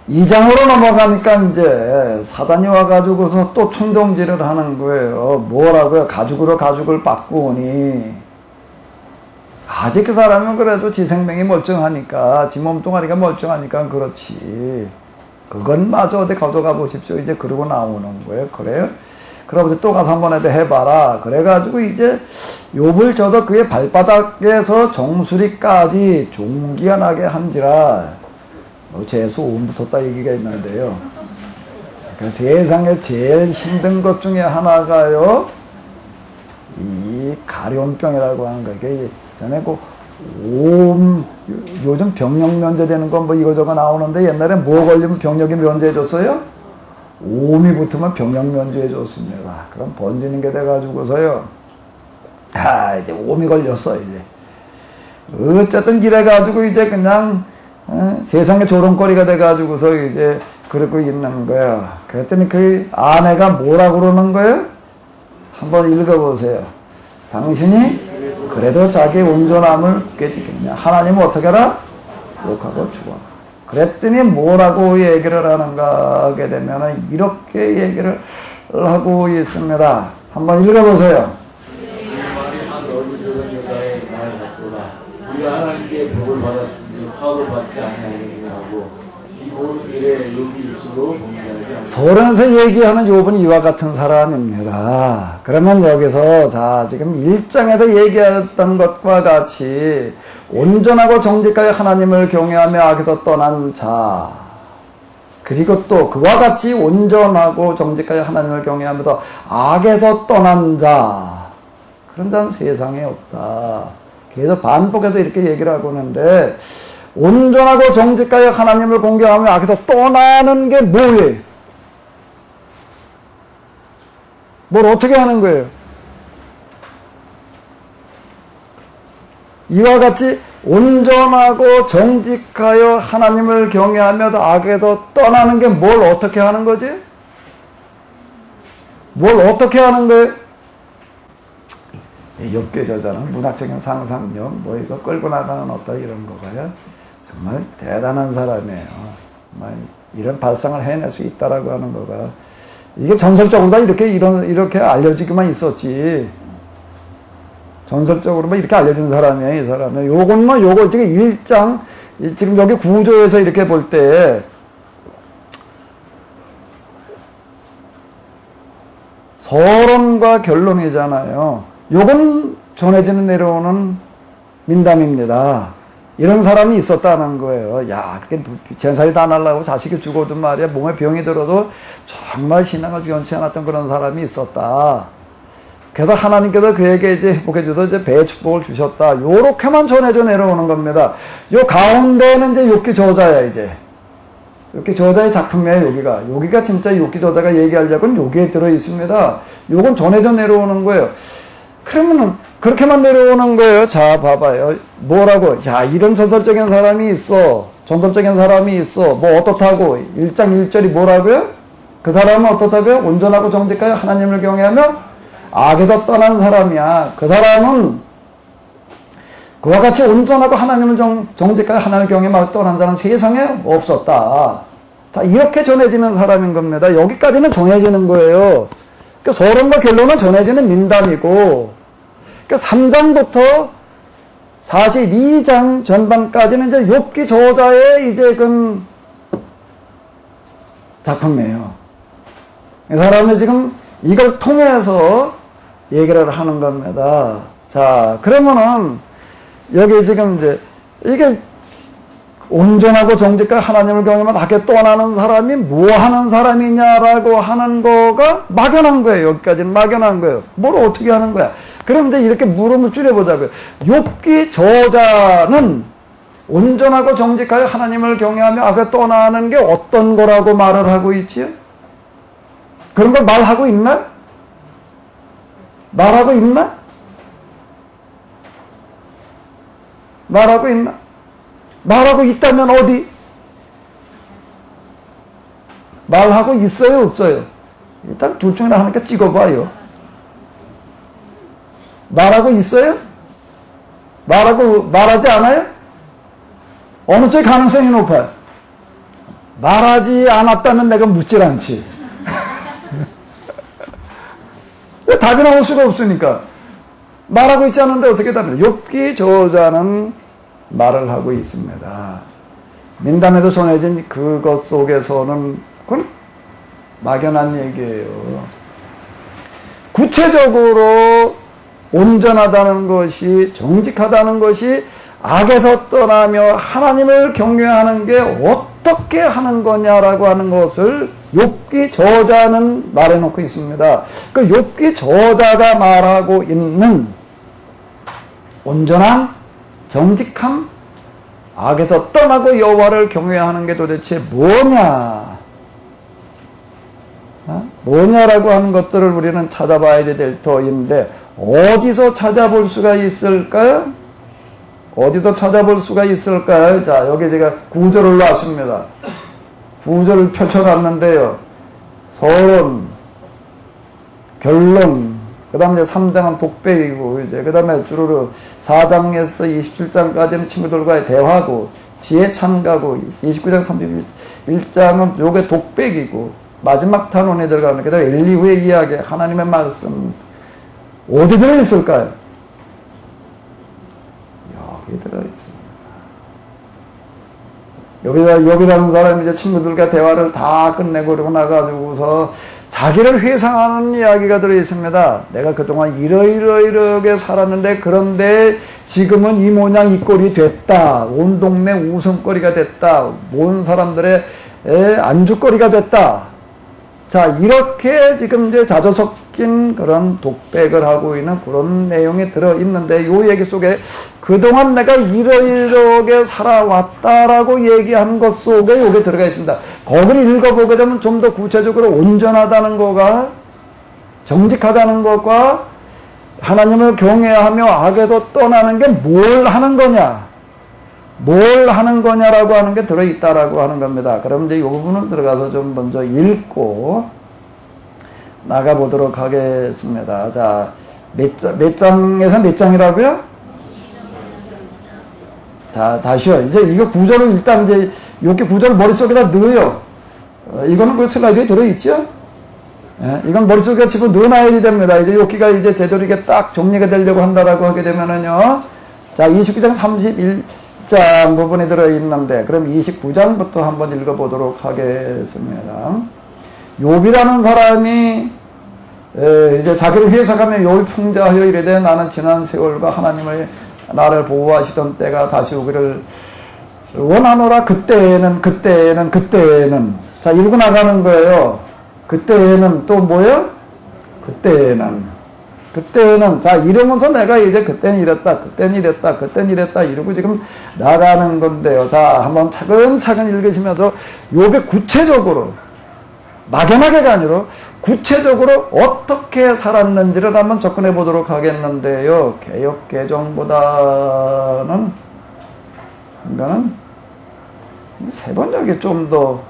2장으로 넘어가니까 이제 사단이 와가지고서 또 충동질을 하는 거예요. 뭐라고요? 가죽으로 가죽을 바꾸니 아직 그 사람은 그래도 지 생명이 멀쩡하니까 지 몸뚱아리가 멀쩡하니까 그렇지. 그건 마저 어디 가져가 보십시오. 이제 그러고 나오는 거예요. 그래요? 그러면서 또 가서 한번 해봐라. 그래가지고 이제 욥을 저도 그의 발바닥에서 정수리까지 종기가 나게 한지라 재수 온 붙었다 얘기가 있는데요. 그 세상에 제일 힘든 것 중에 하나가요. 이 가려움병이라고 하는 거. 이게 전에 요즘 병력 면제되는 건 뭐 이거저거 나오는데 옛날에 뭐 걸리면 병력이 면제해줬어요? 옴이 붙으면 병력 면제해줬습니다. 그럼 번지는 게 돼가지고서요. 이제 옴이 걸렸어, 이제. 어쨌든 이래가지고 이제 그냥, 세상에 조롱거리가 돼가지고서 이제 그러고 있는 거예요. 그랬더니 그 아내가 뭐라 그러는 거예요? 한번 읽어보세요. 당신이 그래도 자기 온전함을 깨지겠냐. 하나님은 어떻게 하라? 욕하고 죽어라. 그랬더니 뭐라고 얘기를 하는가 하게 되면 이렇게 얘기를 하고 있습니다. 한번 읽어보세요. 한 어리석은 여자의 말 같도다. 우리가 하나님께 복을 받았으니 화를 받지 않냐고 하고 이 모든 일에 욕이 입술로 공개하지 않습니다. 서론에서 얘기하는 욥은 이와 같은 사람입니다. 그러면 여기서 자 지금 1장에서 얘기했던 것과 같이 온전하고 정직하게 하나님을 경외하며 악에서 떠난 자, 그리고 또 그와 같이 온전하고 정직하게 하나님을 경외하면서 악에서 떠난 자, 그런 자는 세상에 없다. 그래서 반복해서 이렇게 얘기를 하고 있는데, 온전하고 정직하게 하나님을 공경하며 악에서 떠나는 게 뭐예요? 뭘 어떻게 하는 거예요? 이와 같이 온전하고 정직하여 하나님을 경외하며 악에서 떠나는 게 뭘 어떻게 하는 거지? 뭘 어떻게 하는 거예요? 욥기 저자는 문학적인 상상력, 뭐 이거 끌고 나가는 어떤 이런 거가요. 정말 대단한 사람이에요. 정말 이런 발상을 해낼 수 있다라고 하는 거가. 이게 전설적으로 다 이렇게 알려지기만 있었지. 전설적으로만 이렇게 알려진 사람이에요, 이 사람은. 요거 지금 1장, 지금 여기 구조에서 이렇게 볼 때, 서론과 결론이잖아요. 요건 전해지는 내려오는 민담입니다. 이런 사람이 있었다는 거예요. 야, 그렇게 제사를 다 날라고 자식이 죽어도 말이야, 몸에 병이 들어도 정말 신앙을 변치 않았던 그런 사람이 있었다. 그래서 하나님께서 그에게 이제 행복해 주셔서 이제 배의 축복을 주셨다. 요렇게만 전해져 내려오는 겁니다. 요 가운데는 이제 욥기 저자야, 이제. 욥기 저자의 작품이에요, 여기가 진짜 욥기 저자가 얘기하려고는 여기에 들어 있습니다. 요건 전해져 내려오는 거예요. 그러면 그렇게만 내려오는 거예요. 자, 봐봐요. 뭐라고? 야, 이런 전설적인 사람이 있어. 전설적인 사람이 있어. 뭐 어떻다고? 1장 1절이 뭐라고요? 그 사람은 어떻다고요? 온전하고 정직하여 하나님을 경외하며 악에서 떠난 사람이야. 그 사람은 그와 같이 온전하고 하나님을 정직하여 하나님을 경외하며 떠난 자는 세상에 없었다. 자, 이렇게 전해지는 사람인 겁니다. 여기까지는 전해지는 거예요. 그러니까 서론과 결론은 전해지는 민담이고, 그러니까 3장부터 42장 전반까지는 이제 욥기 저자의 이제 그 작품이에요. 이 사람이 지금 이걸 통해서 얘기를 하는 겁니다. 자, 그러면은 여기 지금 이제 이게 온전하고 정직한 하나님을 경외하며 악에 떠나는 사람이 뭐 하는 사람이냐라고 하는 거가 막연한 거예요. 여기까지는 막연한 거예요. 뭘 어떻게 하는 거야? 그럼 이제 이렇게 물음을 줄여보자고요. 욥기 저자는 온전하고 정직하여 하나님을 경외하며 악에 떠나는 게 어떤 거라고 말을 하고 있지요? 그런 걸 말하고 있나? 말하고 있나? 말하고 있나? 말하고 있다면 어디? 말하고 있어요, 없어요? 일단 둘 중에 하나니까 찍어봐요. 말하고 있어요? 말하지 않아요? 어느 쪽의 가능성이 높아요? 말하지 않았다면 내가 묻질 않지. 답이 나올 수가 없으니까. 말하고 있지 않은데 어떻게 답을? 욥기 저자는 말을 하고 있습니다. 민담에서 전해진 그것 속에서는 그건 막연한 얘기예요. 구체적으로 온전하다는 것이, 정직하다는 것이 악에서 떠나며 하나님을 경외하는 게 어떻게 하는 거냐라고 하는 것을 욥기 저자는 말해놓고 있습니다. 그 욥기 저자가 말하고 있는 온전한 정직함, 악에서 떠나고 여호와를 경외하는 게 도대체 뭐냐? 뭐냐라고 하는 것들을 우리는 찾아봐야 될 터인데 어디서 찾아볼 수가 있을까요? 어디서 찾아볼 수가 있을까요? 자, 여기 제가 구절을 놨습니다. 구절을 펼쳐놨는데요. 서론, 결론, 그 다음에 3장은 독백이고, 그 다음에 주르르 4장에서 27장까지는 친구들과의 대화고, 지혜 참가고, 29장 31장은 요게 독백이고, 마지막 단원에 들어가는 게 엘리후의 이야기, 하나님의 말씀, 어디 들어있을까요? 여기 들어있습니다. 욥이라는 사람이 이제 친구들과 대화를 다 끝내고 그러고 나가지고서 자기를 회상하는 이야기가 들어있습니다. 내가 그동안 이러이러이러하게 살았는데 그런데 지금은 이 모양 이 꼴이 됐다. 온 동네 웃음거리가 됐다. 온 사람들의 안주거리가 됐다. 자, 이렇게 지금 이제 자조 섞인 그런 독백을 하고 있는 그런 내용이 들어있는데 이 얘기 속에 그동안 내가 이러이러하게 살아왔다라고 얘기하는 것 속에 여기 들어가 있습니다. 거기를 읽어보게 되면 좀 더 구체적으로 온전하다는 거가 정직하다는 것과 하나님을 경외하며 악에서 떠나는 게 뭘 하는 거냐? 뭘 하는 거냐라고 하는 게 들어있다라고 하는 겁니다. 그럼 이제 이 부분을 들어가서 좀 먼저 읽고 나가보도록 하겠습니다. 자, 몇 장에서 몇 장이라고요? 자, 다시요. 이제 이거 구절을 일단 이제 이렇게 구절을 머릿속에다 넣어요. 이거는 그 슬라이드에 들어있죠? 예, 이건 머릿속에 집어 넣어놔야 됩니다. 이제 여기가 이제 제대로 이게 딱 정리가 되려고 한다라고 하게 되면은요. 자, 29장 31장 부분에 들어있는데, 그럼 29장부터 한번 읽어보도록 하겠습니다. 욥이라는 사람이, 이제 자기를 회상하며 욥이 풍자하여 이르되 나는 지난 세월과 하나님을 나를 보호하시던 때가 다시 오기를 원하노라. 그때에는 자, 읽고 나가는 거예요. 그때에는 또 뭐예요? 그때는 자, 이러면서 내가 이제 그때는 이랬다 이러고 지금 나가는 건데요. 자, 한번 차근차근 읽으시면서 욥의 구체적으로 막연하게가 아니라 구체적으로 어떻게 살았는지를 한번 접근해 보도록 하겠는데요. 개역 개정보다는 이거는 세번역이 좀 더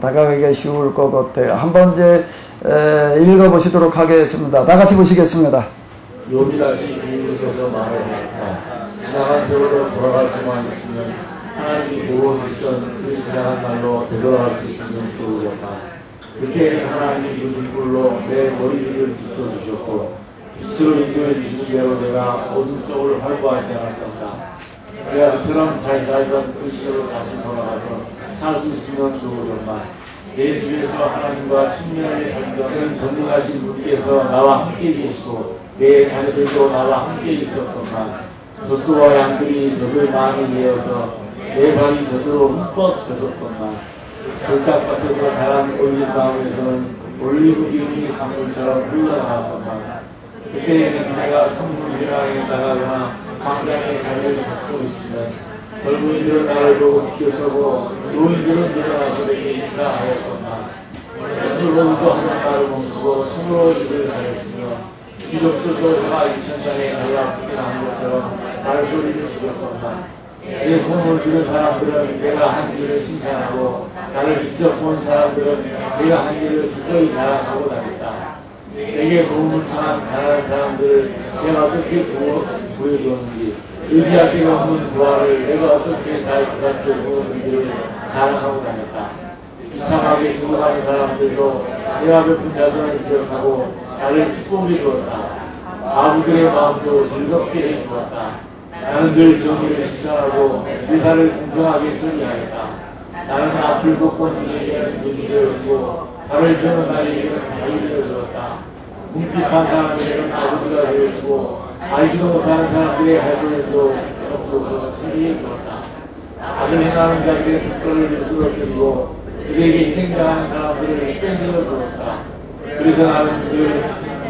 다가가기가 쉬울 것 같아요. 한번 이제 읽어보시도록 하겠습니다. 다 같이 보시겠습니다. 욥이 다시 이웃에서 말하였다. 지나간 세월로 돌아갈 수만 있으면 하나님이 보호하시던 그 지나간 날로 되돌아갈 수 있으면 좋으련다. 그때는 하나님이 그 불로 내 머리 위를 비춰주셨고 빛으로 인도해 주시는 대로 내가 어둠 쪽을 활보하지 않았던가. 내가 그처럼 잘 살던 그 시절로 다시 돌아가서 살 수 있으면 좋으련다. 내 집에서 하나님과 친밀하게 살던 전능하신 분께서 나와 함께 계시고 내 자녀들도 나와 함께 있었건만 젖소와 양들이 젖을 많이 내어서 내 발이 젖으로 흠뻑 젖었건만 돌짝밭에서 자란 올리브나무에서는 올리브 기름이 강물처럼 흘러나왔건만 그때에는 내가 성문이랑에 나가거나 광장에 자리를 잡고 있으면 젊은이들은 나를 보고 비켜서고 노인들은 일어나서 내게 인사하였건만 오늘로부터 하는 말을 멈추고 손으로 입을 가렸으며 귀족들도 내가 유천장에 달라붙긴 한 것처럼 말소리를 죽였건만 내 손을 들은 사람들은 내가 한 일을 칭찬하고 나를 직접 본 사람들은 내가 한 일을 기꺼이 자랑하고 다녔다. 내게 도움을 청한 가난한 사람들을 내가 어떻게 구해주었는지 의지할 데가 없는 부하를 내가 어떻게 잘 부탁해 주었는지를 자랑하고 다녔다. 비참하게 죽어가는 사람들도 내가 베푼 자선을 기억하고 나를 축복해 주었다. 아부들의 마음도 즐겁게 해주었다. 나는 늘 정의를 실천하고 의사를 공평하게 처리하였다. 나는 앞을 못 보는 이에게는 눈이 되어주고 발을 저는 나에게는 발이 되어주었다. 궁핍한 사람에게는 아버지가 되어주고 알지도 못하는 사람들의 해소에도 없어서 처리해 주었다. 악을 행하는 자들의 특권을 쓰러뜨리고 그들에게 희생당하는 사람들을 빼들어 주었다. 그래서 나는 늘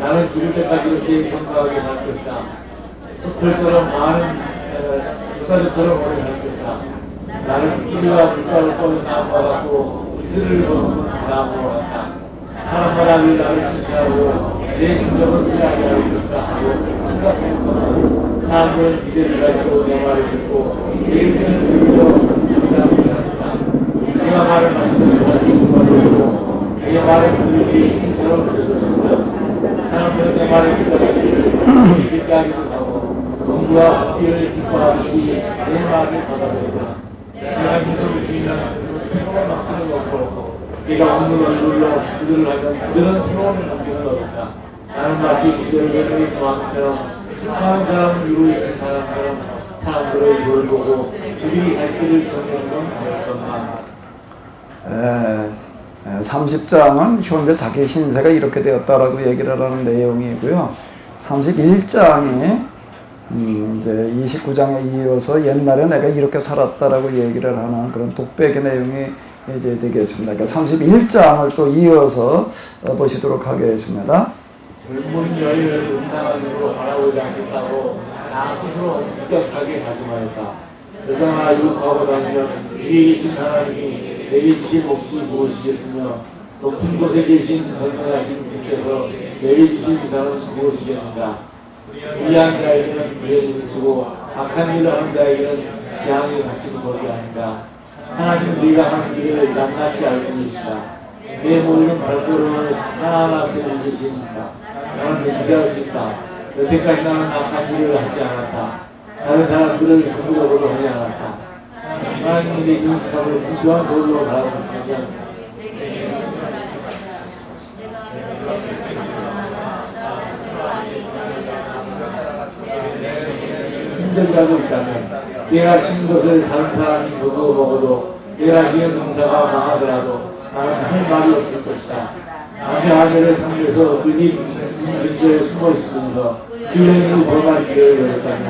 나는 죽을 때까지 이렇게 건강하게 살 것이다. 숲들처럼 많은 부사들처럼 오래 살 것이다. 나는 뿌리와 물가를 뻗은 나무와 같고 이슬을 거두는 나무와 같다. 사람마다 나를 칭찬하고 내 능력은 지나게 할 것이다 하고 생각할 것이다. 사람들은 기대를 가지고 내 말을 듣고 내 의견을 들으려 정답을 하였다. 내가 말을 말씀을 가지고 말을 내 말을 그들에게 스스로 들려줍니다. 사람들은 내 말을 기다리기를 기대하기도 하고 농부와 헛기를 기뻐하듯이 내 말을 받아들인다. 내가 미소를 주인한 그들은 새로운 막신을 얻고 내가 없는 얼굴로 그들을 하면 그들은 새로운 남편을 얻었다. 나는 마치 그들을 외면의 왕처럼 슬퍼하는 사람을 위로해준 사람처럼 사람들의 돌을 보고 그들이 갈 길을 정하는 건 아니었건만 30장은 현재 자기 신세가 이렇게 되었다라고 얘기를 하는 내용이고요. 31장이 이제 29장에 이어서 옛날에 내가 이렇게 살았다라고 얘기를 하는 그런 독백의 내용이 이제 되겠습니다. 그러니까 31장을 또 이어서 보시도록 하겠습니다. 젊은 여인을 음탕함으로 바라보지 않겠다고 나 스스로 엄격하게 다짐하였다. 여자나 유혹하고 다니면 우리에게 주신 하나님이 내게 주신 몫이 무엇이겠으며 높은 곳에 계신 전능하신 분께서 내게 주신 유산은 무엇이겠는가. 불의한 자에게는 불의를 치고 악한 일을 하는 자에게는 재앙이 닥치는 법이 아닌가. 하나님은 네가 하는 일을 낱낱이 알고 계시다. 내 모르는 발걸음을 하나하나 세우시십니다. 나는 용서할 수 있다. 여태까지 나는 악한 일을 하지 않았다. 다른 사람들을 정부적으로 하지 않았다. 하나님은 내 정직함을 공평한 도리로 바라보시면 힘들다고 있다면 내가 신 것을 다른 사람이 거두어 먹어도 내가 지은 농사가 망하더라도 나는 할 말이 없을 것이다. 남의 아내를 탐내서 그 집 근처에 숨어 있으면서 그 여인을 범할 기회를 열었다면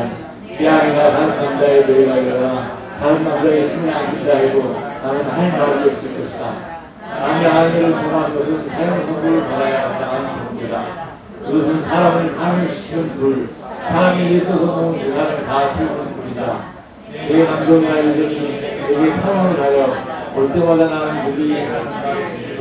내 아내가 다른 남자의 노예가 되거나 다른 남자의 품에 안긴다 해도 나는 할 말이 없을 것이다. 남의 아내를 범한 것은 사형선고를 받아야 마땅한 문제다. 그것은 사람을 파멸시키는 불, 사람이 있어서 놓은 재산을 다 태우는 불이다. 내 감정이나 요정이 내게 탄원을 하여 올 때마다 나는 그들이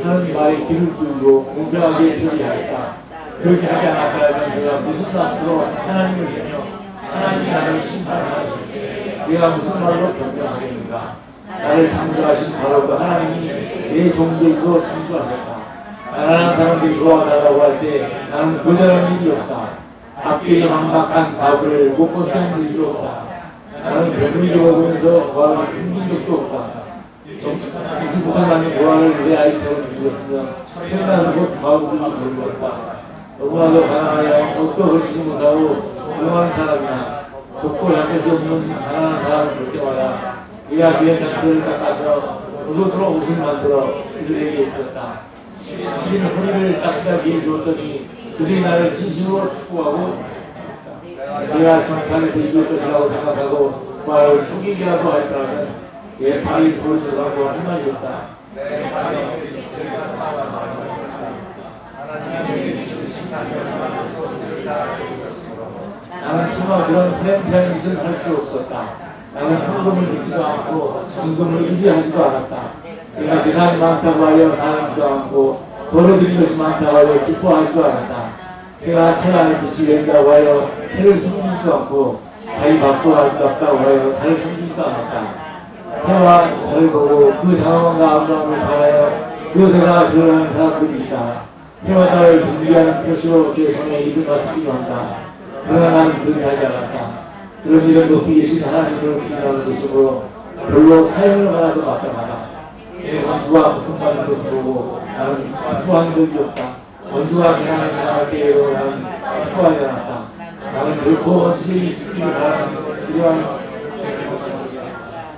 하는 말에 귀를 기울이고 공평하게 처리하였다. 그렇게 하지 않았다면 내가 무슨 값으로 하나님을 믿며 하나님이 나를 심판하시지 내가 무슨 말로 변명하겠는가. 나를 창조하신 바로 그 하나님이 내 종들도 창조하셨다. 나라는 사람들이 도와달라고 할 때 나는 거절한 일이 없다. 앞뒤에 막막한 답을 못 번쩍한 일이 없다. 나는 배분이 먹으면서 고아를 숨긴 적도 없다. 정수부터 나는 고아를 내 아이처럼 믿었으며 태어나서 곧 과부들이 돌보았다. 너무나도 가난하여 옷도 걸치지 못하고 조용한 사람이나 덥고 잠것이 없는 가난한 사람을 볼 때마다 네가 그의 장들을 깎아서 그것으로 옷을 만들어 그들에게 입혔다. 시린 허리를 따뜻하게 해주었더니 그들이 나를 진심으로 축복하고 내가 정판에서 이길 것이라고 생각하고 말을 속이기라도 할 거라면 내 팔이 보여주라고 할 말이 없다. 나는 차마 그런 프랜차이즈 짓을 할 수 없었다. 나는 헌금을 믿지도 않고 증금을 의지하지도 않았다. 내가 재산이 많다고 하여 사랑지도 않고 벌어들인 것이 많다고 하여 기뻐하지도 않았다. 내가 천하의 빛이 된다고 하여 해를 섬기지도 않고 달이 받고 아름답다고 하여 달을 섬기지도 않았다. 해와 달을 보고 그 장엄함과 아름다움을 바라여 그것에다가 절하는 사람들이 있다. 해와 달을 경비하는 표시로 제 손에 입을 맞추기도 한다. 그러나 나는 그렇게 하지 않았다. 그런 일은 높이 계신 하나님을 부인하는 것이고 별로 사용을 하나도 마땅하다. 내 원수가 고통받는 것을 보고 나는 기뻐한 적이 없다. 원수가 재난을 당할 때에도 나는 기뻐하지 않았다. 나는 결코 원수들이 죽기를 바라는 필요한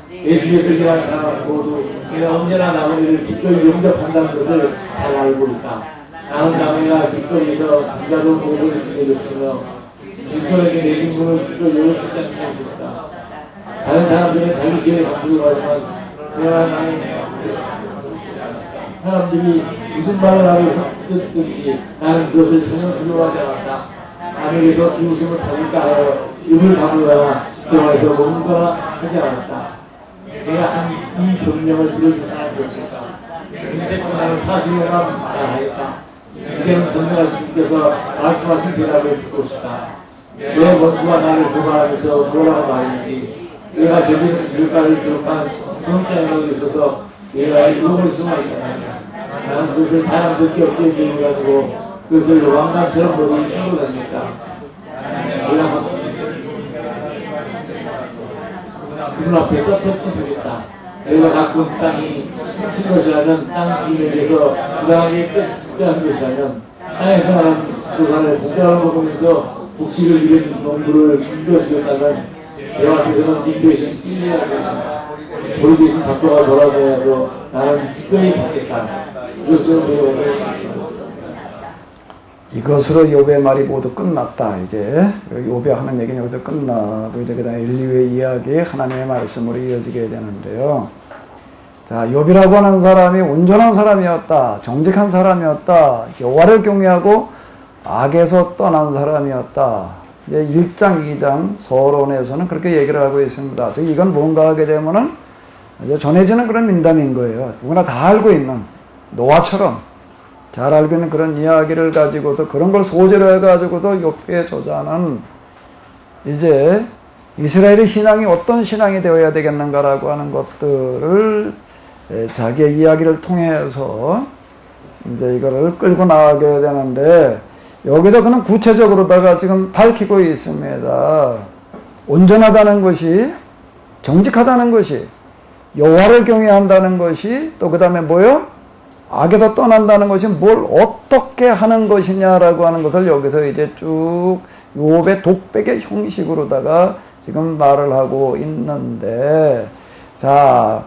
내 집에서 일하는 사람 모두 내가 언제나 나머지를 기꺼이 용접한다는 것을 잘 알고 있다. 나는 남에가 기꺼이에서 장자도 모든 중에 없으며 일선에게 내 친구를 기꺼이 용접하지 않는다. 다른 사람들은 자기 길에 감추고 가지만 그러나 나는 사람들이 무슨 말을 하고 듣든지 나는 그것을 전혀 두려워하지 않았다. 남에게서 비웃음을 받을까 하여 입을 다물거나 정화에서 뭔가 하지 않았다. 내가 한 이 변명을 들어준 사람이 없었다. 인생 나는 사실로만 말하였다. 이제는 전능하신 주께서 말씀하신 대답을 듣고 싶다. 내 원수가 나를 고발하면서 뭐라고 말했는지 내가 저지른 일가를 기록한 성장에 있어서 내가 욕을 수만 있다면 나는 그것을 자랑스럽게 어깨에 메고 다니고 그것을 왕관처럼 머리에 끼고 다녔다. 내가 그 눈앞에 떳떳이 서겠다. 내가 가꾼 땅이 훔친 것이라면 땅 주인에게서 부당하게 빼앗은 것이라면 땅에서 나는 조산을 공짜로 먹으면서 곡식을 잃은 농부를 빌려주겠다면 내 앞에서는 네 대신 뛰어야 된다. 돌 대신 답서가 돌아가야도 나는 기꺼이 받겠다. 이것으로 욥의 말이 모두 끝났다. 이제 욥이 하는 얘기는 여기서 끝나고 이제 그다음에 1, 2회 이야기 하나님의 말씀으로 이어지게 되는데요. 자, 욥이라고 하는 사람이 온전한 사람이었다. 정직한 사람이었다. 여호와를 경외하고 악에서 떠난 사람이었다. 이제 1장, 2장 서론에서는 그렇게 얘기를 하고 있습니다. 즉 이건 뭔가 하게 되면은 이제 전해지는 그런 민담인 거예요. 누구나 다 알고 있는 노아처럼 잘 알고 있는 그런 이야기를 가지고서 그런 걸 소재로 해가지고서 욥기의 저자는 이제 이스라엘의 신앙이 어떤 신앙이 되어야 되겠는가라고 하는 것들을 자기의 이야기를 통해서 이제 이거를 끌고 나가게 되는데 여기서 그는 구체적으로다가 지금 밝히고 있습니다. 온전하다는 것이, 정직하다는 것이, 여호와를 경외한다는 것이, 또 그 다음에 뭐요? 악에서 떠난다는 것이 뭘 어떻게 하는 것이냐라고 하는 것을 여기서 이제 쭉 욥의 독백의 형식으로다가 지금 말을 하고 있는데, 자,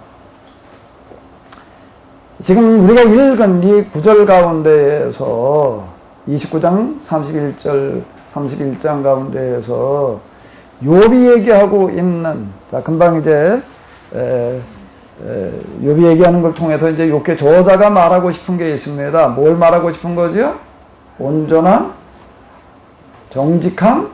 지금 우리가 읽은 이 구절 가운데에서 29장 31절 31장 가운데에서 욥이 얘기하고 있는, 자, 금방 이제 욥이 얘기하는 걸 통해서 이제 욥기의 저자가 말하고 싶은 게 있습니다. 뭘 말하고 싶은 거죠? 온전한, 정직한,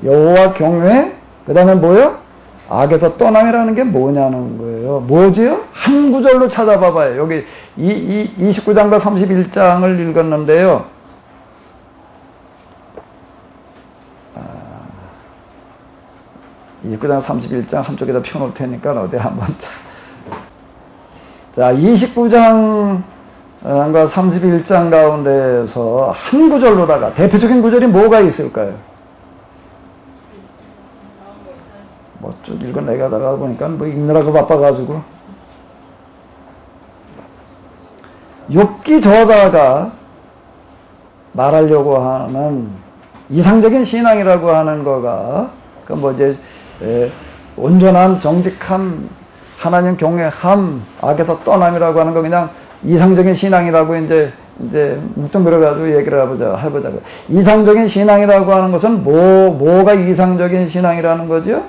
여호와 경외, 그 다음에 뭐요? 악에서 떠남이라는 게 뭐냐는 거예요. 뭐지요? 한 구절로 찾아봐봐요. 여기 29장과 31장을 읽었는데요. 29장 31장 한쪽에다 펴놓을 테니까 어디 한번 자, 29장과 31장 가운데에서 한 구절로다가 대표적인 구절이 뭐가 있을까요? 뭐 쭉 읽어내가다가 보니까 뭐 읽느라고 바빠가지고 욥기 저자가 말하려고 하는 이상적인 신앙이라고 하는 거가 그 뭐 이제 온전한 정직한 하나님 경외함, 악에서 떠남이라고 하는 거 그냥 이상적인 신앙이라고 이제 뭉뚱그려가지고 얘기를 해보자고. 이상적인 신앙이라고 하는 것은 뭐가 이상적인 신앙이라는 거죠?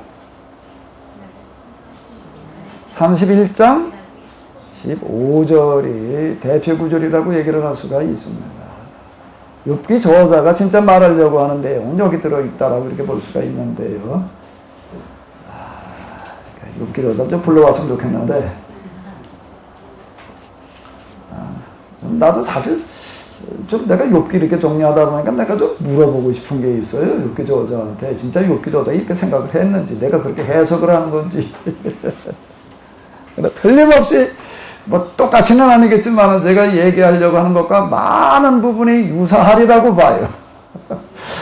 31장 15절이 대표 구절이라고 얘기를 할 수가 있습니다. 욥기 저자가 진짜 말하려고 하는 내용은 여기 들어있다라고 이렇게 볼 수가 있는데요. 욥기 저자 좀 불러왔으면 좋겠는데, 좀 나도 사실 좀 내가 욥기 이렇게 정리하다 보니까 내가 좀 물어보고 싶은 게 있어요. 욥기 저자한테 진짜 욥기 저자가 이렇게 생각을 했는지, 내가 그렇게 해석을 하는 건지. 틀림없이 뭐 똑같이는 아니겠지만 제가 얘기하려고 하는 것과 많은 부분이 유사하리라고 봐요.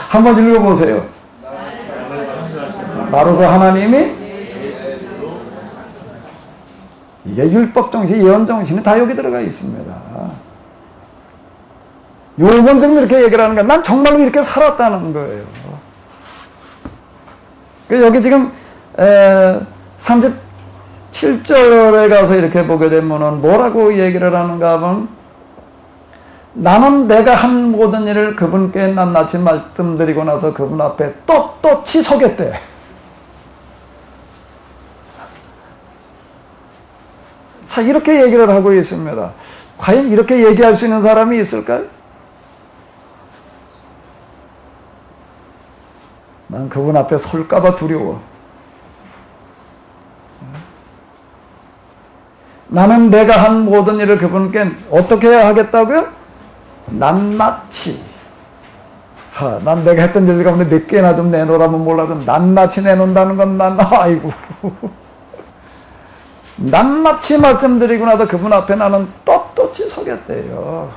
한번 읽어보세요. 바로 그 하나님이, 이게 율법 정신, 예언 정신이 다 여기 들어가 있습니다. 요번 지금 이렇게 얘기를 하는 거야. 난 정말로 이렇게 살았다는 거예요. 여기 지금 37절에 가서 이렇게 보게 되면은 뭐라고 얘기를 하는가 하면, 나는 내가 한 모든 일을 그분께 낱낱이 말씀드리고 나서 그분 앞에 떳떳이 서겠대. 자, 이렇게 얘기를 하고 있습니다. 과연 이렇게 얘기할 수 있는 사람이 있을까요? 난 그분 앞에 설까봐 두려워. 나는 내가 한 모든 일을 그분께 어떻게 해야 하겠다고요? 낱낱이. 난 내가 했던 일 가운데 몇 개나 좀 내놓으라면 몰라도 낱낱이 내놓는다는 건 아이고. 낱낱이 말씀드리고 나서 그분 앞에 나는 떳떳이 서겠대요.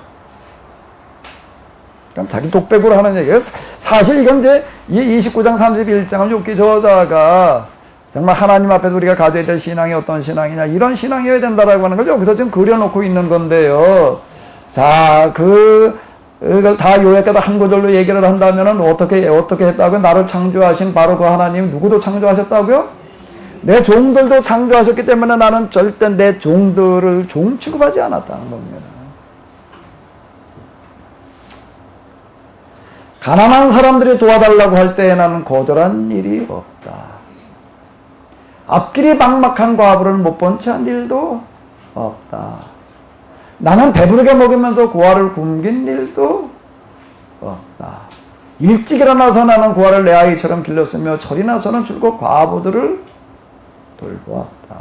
그럼 자기 독백으로 하는 얘기예요. 사실 이건 이제 이 29장 31장을 욥기 저자가 정말 하나님 앞에서 우리가 가져야 될 신앙이 어떤 신앙이냐, 이런 신앙이어야 된다라고 하는 걸 여기서 지금 그려놓고 있는 건데요. 자, 그걸 다 요약해서 한 구절로 얘기를 한다면은 어떻게 했다고요? 나를 창조하신 바로 그 하나님 누구도 창조하셨다고요? 내 종들도 창조하셨기 때문에 나는 절대 내 종들을 종 취급하지 않았다는 겁니다. 가난한 사람들이 도와달라고 할 때에 나는 거절한 일이 없다. 앞길이 막막한 과부를 못 본 채 한 일도 없다. 나는 배부르게 먹으면서 고아를 굶긴 일도 없다. 일찍 일어나서 나는 고아를 내 아이처럼 길렀으며 철이 나서는 줄곧 과부들을 돌보았다.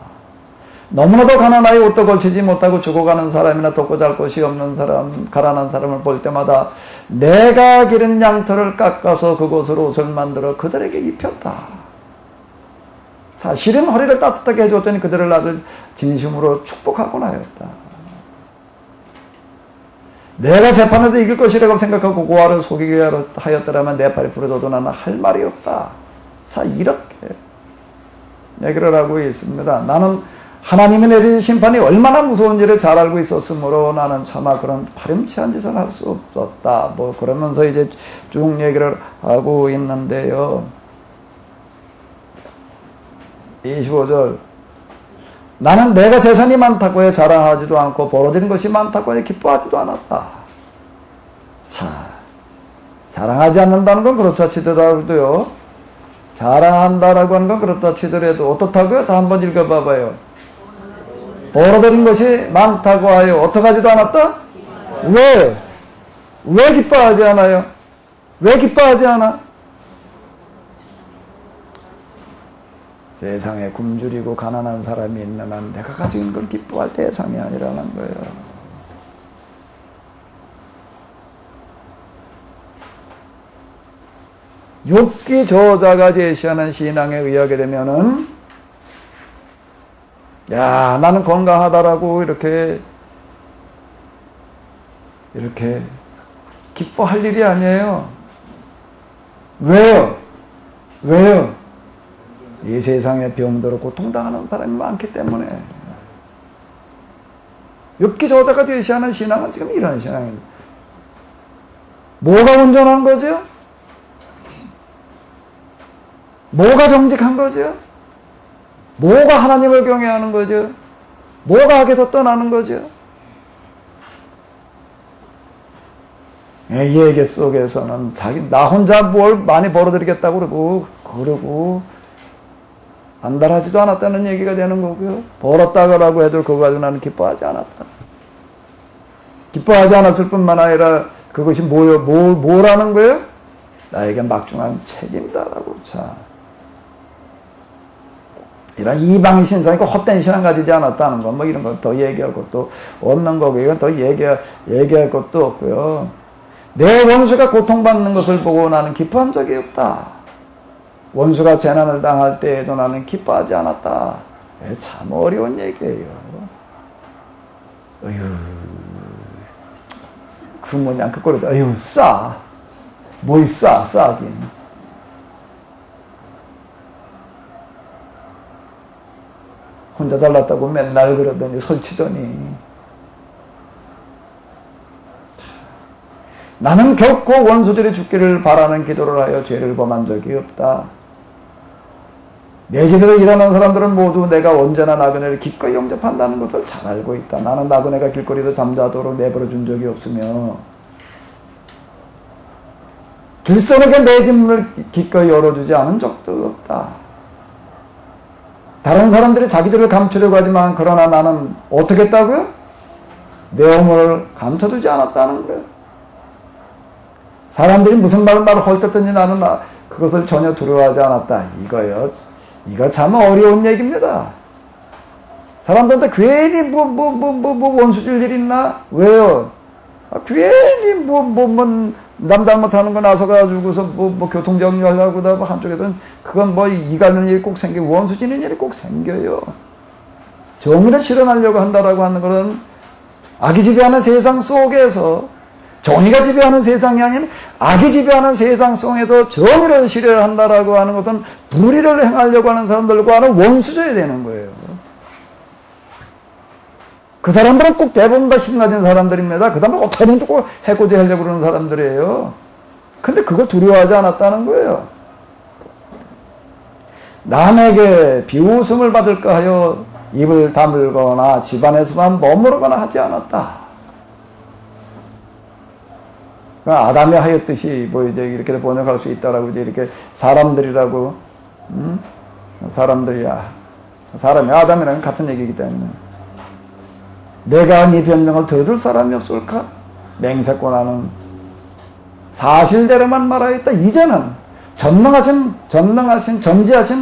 너무나도 가난하여 옷도 걸치지 못하고 죽어가는 사람이나 덮고 잘 곳이 없는 사람, 가난한 사람을 볼 때마다 내가 기른 양털을 깎아서 그곳으로 옷을 만들어 그들에게 입혔다. 사실은 허리를 따뜻하게 해줬더니 그들을 아주 진심으로 축복하곤 하였다. 내가 재판에서 이길 것이라고 생각하고 고아를 속이게 하였더라면 내 팔이 부러져도 나는 할 말이 없다. 자, 이렇게 얘기를 하고 있습니다. 나는 하나님이 내린 심판이 얼마나 무서운지를 잘 알고 있었으므로 나는 차마 그런 파렴치한 짓을 할 수 없었다. 뭐 그러면서 이제 쭉 얘기를 하고 있는데요. 25절. 나는 내가 재산이 많다고 해 자랑하지도 않고 벌어들인 것이 많다고 해 기뻐하지도 않았다. 자, 자랑하지 않는다는 건 그렇다 치더라도요. 자랑한다라고 하는 건 그렇다 치더라도 어떻다고요? 자, 한번 읽어봐봐요. 벌어들인 것이 많다고 하여 어떻게 하지도 않았다? 왜? 왜 기뻐하지 않아요? 왜 기뻐하지 않아? 세상에 굶주리고 가난한 사람이 있는 한 내가 가지고 있는 걸 기뻐할 대상이 아니라는 거예요. 욥기 저자가 제시하는 신앙에 의하게 되면은 야, 나는 건강하다라고 이렇게 기뻐할 일이 아니에요. 왜요? 왜요? 이 세상에 병들어 고통당하는 사람이 많기 때문에. 욥기 저자가 제시하는 신앙은 지금 이런 신앙입니다. 뭐가 온전한 거죠? 뭐가 정직한 거죠? 뭐가 하나님을 경외하는 거죠? 뭐가 악에서 떠나는 거죠? 이 얘기 속에서는 나 혼자 뭘 많이 벌어들이겠다고 그러고 안달하지도 않았다는 얘기가 되는 거고요. 벌었다고 해도 그거 가지고 나는 기뻐하지 않았다. 기뻐하지 않았을 뿐만 아니라 그것이 뭐라는 거예요? 나에게 막중한 책임다라고. 자, 이런 이방 신상이고 헛된 신앙 가지지 않았다는 거, 뭐 이런 거 더 얘기할 것도 없는 거고, 이건 더 얘기할 것도 없고요. 내 원수가 고통받는 것을 보고 나는 기뻐한 적이 없다. 원수가 재난을 당할 때에도 나는 기뻐하지 않았다. 참 어려운 얘기예요. 어휴, 그 뭐냐, 그 꼴에도, 어휴, 뭐 싸긴. 혼자 잘났다고 맨날 그러더니 설치더니. 나는 결코 원수들이 죽기를 바라는 기도를 하여 죄를 범한 적이 없다. 내 집에서 일하는 사람들은 모두 내가 언제나 나그네를 기꺼이 영접한다는 것을 잘 알고 있다. 나는 나그네가 길거리에서 잠자도록 내버려 준 적이 없으며 길선에게 내 집문을 기꺼이 열어주지 않은 적도 없다. 다른 사람들이 자기들을 감추려고 하지만 그러나 나는 어떻게 했다고요? 내용을 감춰두지 않았다는 거예요. 사람들이 무슨 말을 헐뜯든지 나는 그것을 전혀 두려워하지 않았다. 이거요. 이거 참 어려운 얘기입니다. 사람들한테 괜히 원수질 일 있나? 왜요? 괜히 남 잘못하는 거 나서가지고서 교통정리하려고 하다 한쪽에서는 그건 이가는 일이 꼭 원수지는 일이 꼭 생겨요. 정의를 실현하려고 한다라고 하는 것은 악이 지배하는 세상 속에서 정의가 지배하는 세상이 아닌 악이 지배하는 세상 속에서 정의를 실현한다라고 하는 것은 불의를 행하려고 하는 사람들과는 원수져야 되는 거예요. 그 사람들은 꼭 대부분 다 힘 가진 사람들입니다. 그 사람은 어떻게든 꼭 해코지 하려고 그러는 사람들이에요. 근데 그걸 두려워하지 않았다는 거예요. 남에게 비웃음을 받을까 하여 입을 다물거나 집안에서만 머무르거나 하지 않았다. 아담이 하였듯이 이제 이렇게 번역할 수 있다라고 이제 이렇게 사람들이라고 사람들이야. 사람이 아담이랑 같은 얘기이기 때문에 내가 네 변명을 들을 사람이 없을까? 맹세권하는 사실대로만 말하였다. 이제는 전지하신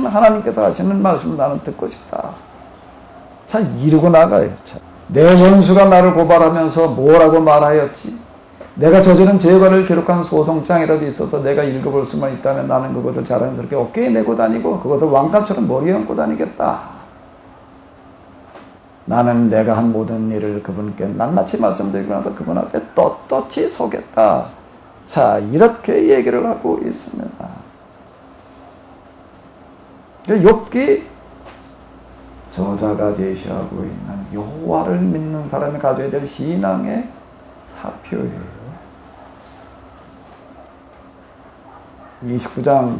하나님께서 하시는 말씀을 나는 듣고 싶다. 자, 이러고 나가요. 자, 내 원수가 나를 고발하면서 뭐라고 말하였지? 내가 저지른 죄과를 기록한 소송장이라도 있어서 내가 읽어볼 수만 있다면 나는 그것을 자랑스럽게 어깨에 메고 다니고 그것을 왕관처럼 머리에 얹고 다니겠다. 나는 내가 한 모든 일을 그분께 낱낱이 말씀드리고 나서 그분 앞에 떳떳이 서겠다. 자, 이렇게 얘기를 하고 있습니다. 욥기 저자가 제시하고 있는 여호와를 믿는 사람이 가져야 될 신앙의 사표예요. 29장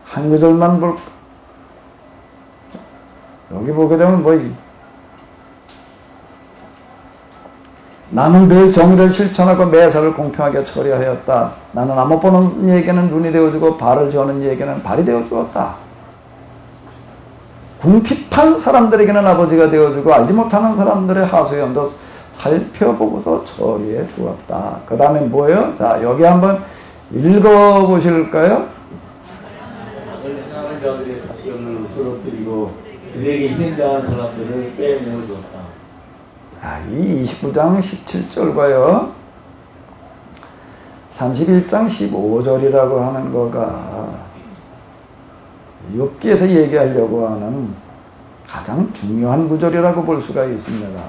한 구절만 볼까? 여기 보게 되면 나는 늘 정의를 실천하고 매사를 공평하게 처리하였다. 나는 아못 보는 이에게는 눈이 되어주고 발을 저는 이에게는 발이 되어주었다. 궁핍한 사람들에게는 아버지가 되어주고 알지 못하는 사람들의 하소의 염도 살펴보고서 처리해 주었다. 그 다음에 뭐예요? 자, 여기 한번 읽어보실까요? 사는 자들의 답변을 쓰러뜨리고 그에게 희생당한 사람들을 빼내어 줬다. 이 29장 17절과요 31장 15절이라고 하는 거가 욥기에서 얘기하려고 하는 가장 중요한 구절이라고 볼 수가 있습니다.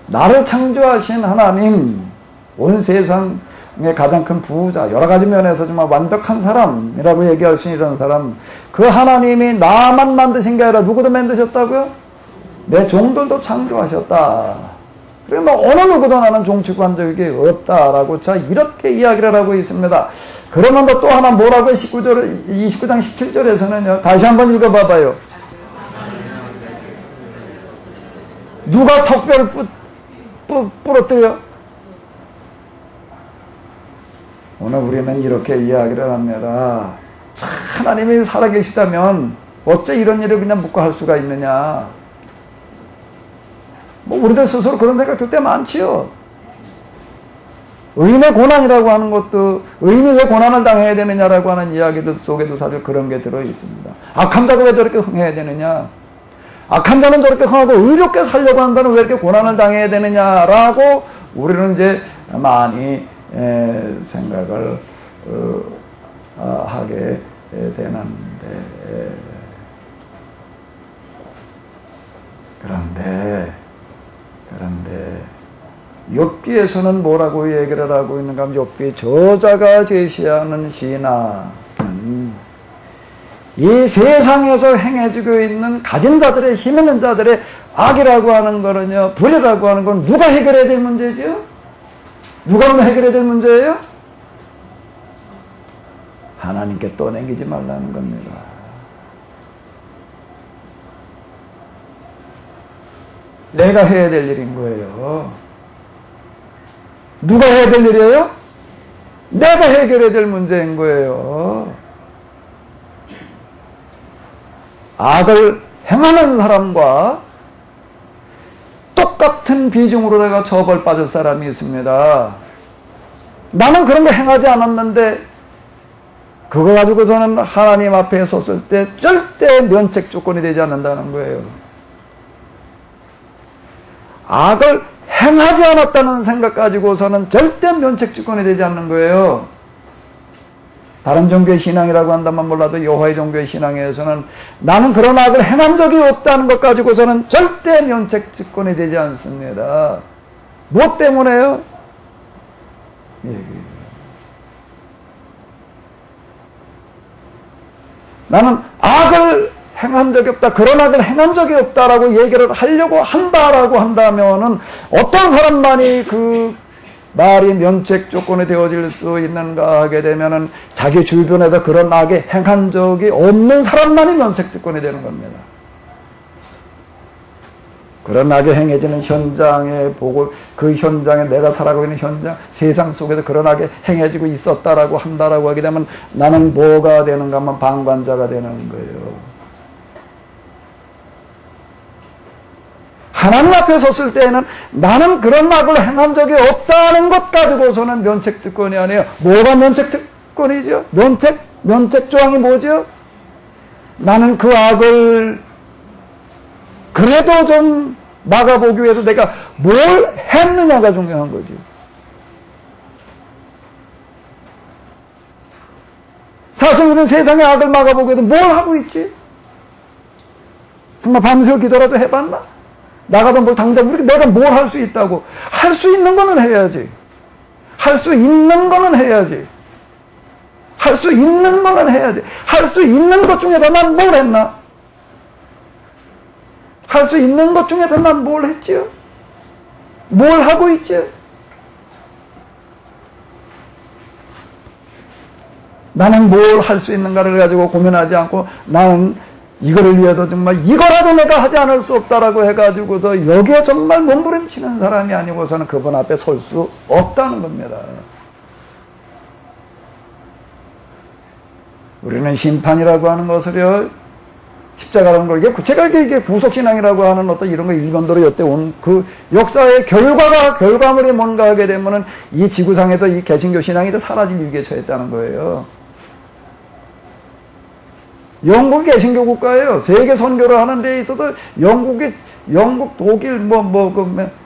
나를 창조하신 하나님, 온 세상의 가장 큰 부자, 여러 가지 면에서 정말 완벽한 사람이라고 얘기할 수 있는 이런 사람, 그 하나님이 나만 만드신 게 아니라 누구도 만드셨다고요? 내 종들도 창조하셨다. 그러면 어느 누구도 나는 종치고 적이 없다라고 자 이렇게 이야기를 하고 있습니다. 그러면 또 하나 뭐라고 29장 17절에서는요. 다시 한번 읽어봐봐요. 누가 턱뼈를 부러뜨려? 오늘 우리는 이렇게 이야기를 합니다. 하나님이 살아계시다면 어째 이런 일을 그냥 묻고 할 수가 있느냐. 우리들 스스로 그런 생각 들 때 많지요. 의인의 고난이라고 하는 것도 의인이 왜 고난을 당해야 되느냐라고 하는 이야기들 속에도 사실 그런 게 들어있습니다. 악한 자가 왜 저렇게 흥해야 되느냐. 악한 자는 저렇게 흥하고 의롭게 살려고 한다는 왜 이렇게 고난을 당해야 되느냐라고 우리는 이제 많이 생각을 하게 되는데 그런데 욥기에서는 뭐라고 얘기를 하고 있는가 하면 욥기 저자가 제시하는 신앙은 이 세상에서 행해지고 있는 가진 자들의 힘 있는 자들의 악이라고 하는 거는요, 불이라고 하는 건 누가 해결해야 될 문제죠? 누가 해결해야 될 문제예요? 하나님께 떠넘기지 말라는 겁니다. 내가 해야 될 일인 거예요. 누가 해야 될 일이에요? 내가 해결해야 될 문제인 거예요. 악을 행하는 사람과 똑같은 비중으로 내가 처벌받을 사람이 있습니다. 나는 그런 거 행하지 않았는데 그거 가지고서는 하나님 앞에 섰을 때 절대 면책 조건이 되지 않는다는 거예요. 악을 행하지 않았다는 생각 가지고서는 절대 면책 조건이 되지 않는 거예요. 다른 종교의 신앙이라고 한다면 몰라도 여호와의 종교의 신앙에서는 나는 그런 악을 행한 적이 없다는 것 가지고서는 절대 면책 조건이 되지 않습니다. 무엇 때문에요? 나는 악을 행한 적이 없다, 그런 악을 행한 적이 없다라고 얘기를 하려고 한다라고 한다면은 어떤 사람만이 그 말이 면책 조건이 되어질 수 있는가 하게 되면은 자기 주변에서 그런 악에 행한 적이 없는 사람만이 면책 조건이 되는 겁니다. 그런 악에 행해지는 현장에 보고 그 현장에 내가 살아가고 있는 현장 세상 속에서 그런 악에 행해지고 있었다라고 한다라고 하게 되면 나는 뭐가 되는가 하면 방관자가 되는 거예요. 하나님 앞에 섰을 때에는 나는 그런 악을 행한 적이 없다는 것 가지고서는 면책 특권이 아니에요. 뭐가 면책 특권이죠? 면책 조항이 뭐죠? 나는 그 악을 그래도 좀 막아보기 위해서 내가 뭘 했느냐가 중요한 거죠. 사실 우리는 세상의 악을 막아보기 위해서 뭘 하고 있지? 정말 밤새워 기도라도 해봤나? 나가도 뭘 당장 우리 내가 뭘 할 수 있다고. 할 수 있는 거는 해야지. 할 수 있는 거는 해야지. 할 수 있는 거는 해야지. 할 수 있는 것 중에서 난 뭘 했나? 할 수 있는 것 중에서 난 뭘 했지요? 뭘 하고 있지요? 나는 뭘 할 수 있는가를 가지고 고민하지 않고 나는 이거를 위해서 정말 이거라도 내가 하지 않을 수 없다라고 해가지고서 여기에 정말 몸부림치는 사람이 아니고서는 그분 앞에 설 수 없다는 겁니다. 우리는 심판이라고 하는 것을요, 십자가라는 걸, 이게 구속신앙이라고 하는 어떤 이런 거 일반도로 여태 온 그 역사의 결과물이 뭔가 하게 되면은 이 지구상에서 이 개신교 신앙이 다 사라질 위기에 처했다는 거예요. 영국이 개신교 국가예요. 세계 선교를 하는 데 있어서 영국, 독일,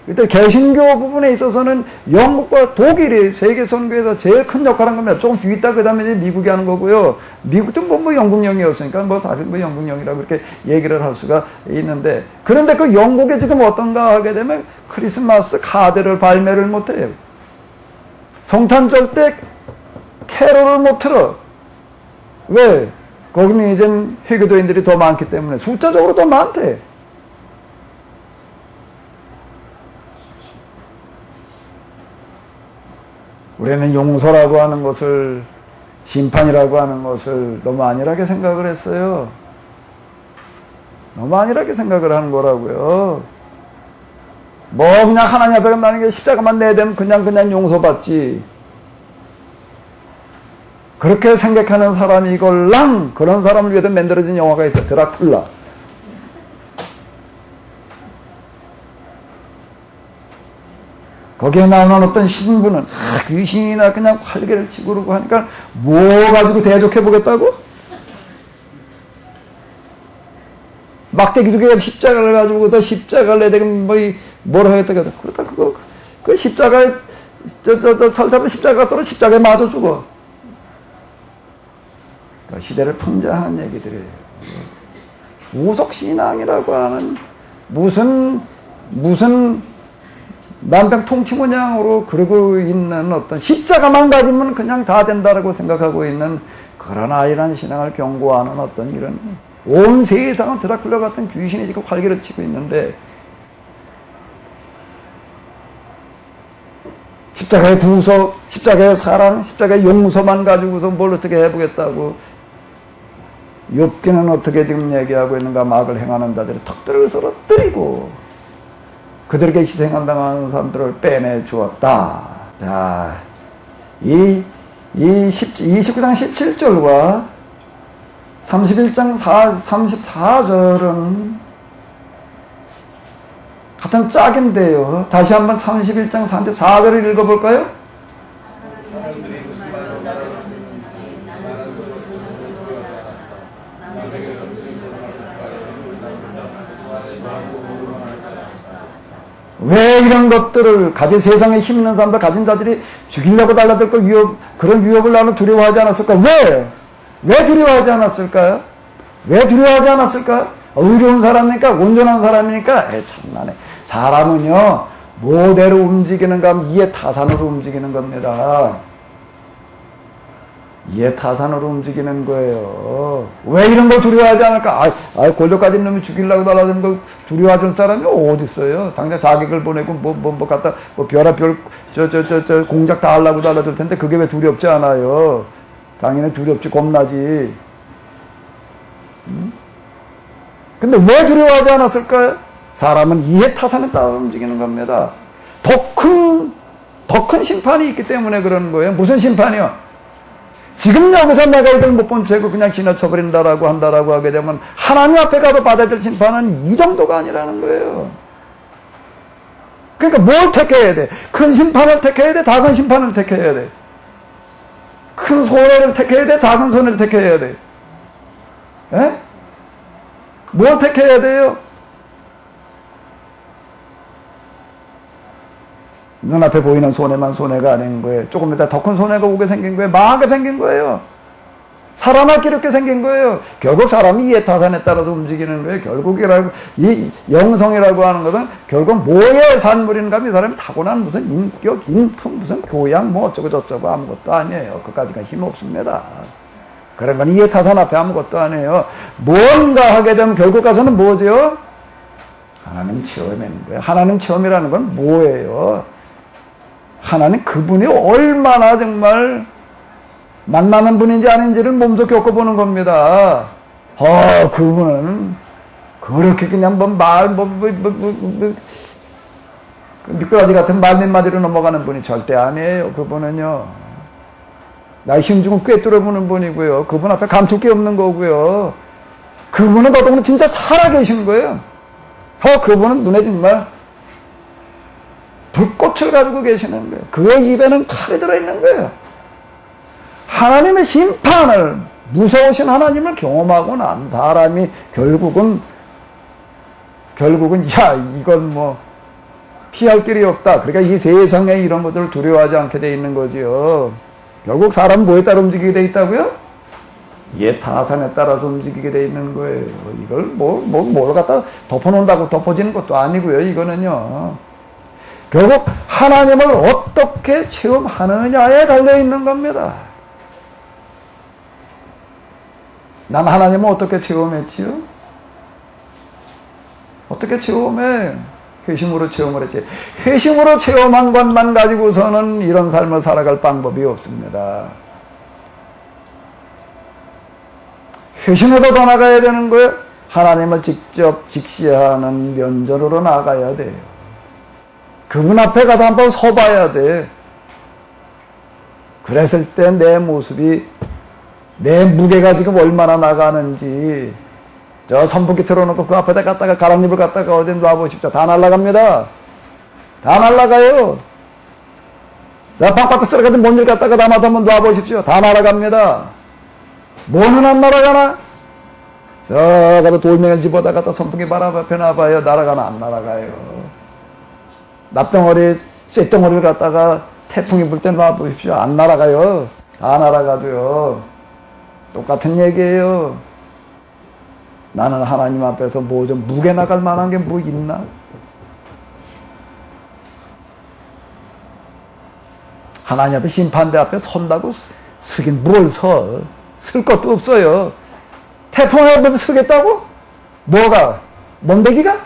그때 개신교 부분에 있어서는 영국과 독일이 세계 선교에서 제일 큰 역할을 한 겁니다. 조금 뒤에 있다, 그 다음에 이제 미국이 하는 거고요. 미국도 영국령이었으니까 사실 영국령이라고 이렇게 얘기를 할 수가 있는데, 그런데 그 영국에 지금 어떤가 하게 되면 크리스마스 카드를 발매를 못해요. 성탄절 때 캐롤을 못 틀어. 왜? 거기는 이제 회교도인들이 더 많기 때문에 숫자적으로 더 많대. 우리는 용서라고 하는 것을, 심판이라고 하는 것을 너무 안일하게 생각을 했어요. 너무 안일하게 생각을 하는 거라고요. 그냥 하나님 앞에 나는 게 십자가만 내대면 그냥 용서받지. 그렇게 생각하는 사람이 이걸랑 그런 사람을 위해서 만들어진 영화가 있어. 드라큘라. 거기에 나오는 어떤 신부는 귀신이나 그냥 활개를 치고 그러고 하니까 뭐 가지고 대적해보겠다고? 막대기두개가 십자가를 가지고서 십자가를 내대면 뭐라 하겠다. 그러다 그 십자가에 설탕도 십자가가 떨어 십자가에 맞아 죽어. 그 시대를 풍자하는 얘기들이에요. 구속신앙이라고 하는 무슨 만병통치모양으로 그러고 있는 어떤 십자가만 가지면 그냥 다 된다라고 생각하고 있는 그런 아이란 신앙을 경고하는 어떤 이런 온 세상은 드라큘라 같은 귀신이 지금 활개를 치고 있는데, 십자가의 구속, 십자가의 사랑, 십자가의 용서만 가지고서 뭘 어떻게 해보겠다고. 욥기는 어떻게 지금 얘기하고 있는가? 악을 행하는 자들이 턱뼈를 쓰러뜨리고 그들에게 희생한당하는 사람들을 빼내 주었다. 자, 이 29장 17절과 31장 34절은 가장 짝인데요. 다시 한번 31장 34절을 읽어볼까요? 왜 이런 것들을 가진 세상에 힘 있는 사람들 가진 자들이 죽이려고 달라들고 그런 위협을 나는 두려워하지 않았을까? 왜 두려워하지 않았을까요? 왜 두려워하지 않았을까? 의로운 사람이니까 온전한 사람이니까 참나네. 사람은요 뭐대로 움직이는가 하면 이해타산으로 움직이는 겁니다. 이해타산으로 움직이는 거예요. 왜 이런 걸 두려워하지 않을까? 골조 가진 놈이 죽이려고 달라드는 걸 두려워하는 사람이 어디 있어요? 당장 자객을 보내고 뭐 갖다 별의별 공작 다 하려고 달라들 텐데 그게 왜 두렵지 않아요? 당연히 두렵지, 겁나지. 근데 왜 두려워하지 않았을까요? 사람은 이해타산에 따라 움직이는 겁니다. 더 큰 심판이 있기 때문에 그러는 거예요. 무슨 심판이요? 지금 여기서 내가 이들 못 본 죄고 그냥 지나쳐버린다라고 한다라고 하게 되면 하나님 앞에 가도 받아야 될 심판은 이 정도가 아니라는 거예요. 그러니까 뭘 택해야 돼? 큰 심판을 택해야 돼? 작은 심판을 택해야 돼? 큰 손해를 택해야 돼? 작은 손해를 택해야 돼? 에? 뭘 택해야 돼요? 눈앞에 보이는 손해만 손해가 아닌 거예요. 조금 이따 더 큰 손해가 오게 생긴 거예요. 망하게 생긴 거예요. 살아남기 이렇게 생긴 거예요. 결국 사람이 이해타산에 따라서 움직이는 거예요. 결국이라고 이 영성이라고 하는 것은 결국 뭐의 산물인가 하면 이 사람이 타고난 무슨 인격, 인품, 무슨 교양 뭐 어쩌고 저쩌고 아무것도 아니에요. 그까지가 힘 없습니다. 그런 건 이해타산 앞에 아무것도 아니에요. 뭔가 하게 되면 결국 가서는 뭐죠? 하나님 체험인 거예요. 하나님 체험이라는 건 뭐예요? 하나님 그분이 얼마나 정말 만나는 분인지 아닌지를 몸소 겪어보는 겁니다. 그분은 그렇게 그냥 미꾸라지 같은 말 몇 마디로 넘어가는 분이 절대 아니에요. 그분은요. 나의 힘주고 꿰뚫어 보는 분이고요. 그분 앞에 감출 게 없는 거고요. 그분은 어떤 진짜 살아계신 거예요. 그분은 눈에 정말 불꽃을 가지고 계시는 거예요. 그의 입에는 칼이 들어있는 거예요. 하나님의 심판을, 무서우신 하나님을 경험하고 난 사람이 결국은 이건 뭐 피할 길이 없다. 그러니까 이 세상에 이런 것들을 두려워하지 않게 돼 있는 거지요. 결국 사람은 뭐에 따라 움직이게 돼 있다고요? 이해타산에 따라서 움직이게 돼 있는 거예요. 이걸 뭘 갖다 덮어놓는다고 덮어지는 것도 아니고요. 이거는요. 결국 하나님을 어떻게 체험하느냐에 달려있는 겁니다. 난 하나님을 어떻게 체험했지요? 어떻게 체험해? 회심으로 체험을 했지. 회심으로 체험한 것만 가지고서는 이런 삶을 살아갈 방법이 없습니다. 회심으로 더 나가야 되는 거예요. 하나님을 직접 직시하는 면전으로 나가야 돼요. 그분 앞에 가서 한번 서봐야 돼. 그랬을 때 내 모습이, 내 무게가 지금 얼마나 나가는지, 저 선풍기 틀어놓고 그 앞에다 갖다가 가랑잎을 갖다가 어디 놔보십시오. 다 날아갑니다. 다 날아가요. 자, 바깥에 쓰러가던 먼지를 갖다가 담아서 한번 놔보십시오. 다 날아갑니다. 뭐는 안 날아가나? 저 가서 돌멩이를 집어다 갖다 선풍기 발 앞에 놔봐요. 날아가나 안 날아가요. 납덩어리, 쇳덩어리를 갖다가 태풍이 불 때 놔보십시오. 안 날아가요. 다 날아가도요. 똑같은 얘기예요. 나는 하나님 앞에서 뭐 좀 무게 나갈 만한 게 뭐 있나? 하나님 앞에 심판대 앞에 선다고 서긴 뭘 서? 쓸 것도 없어요. 태풍 앞에 서겠다고? 뭐가? 먼데기가?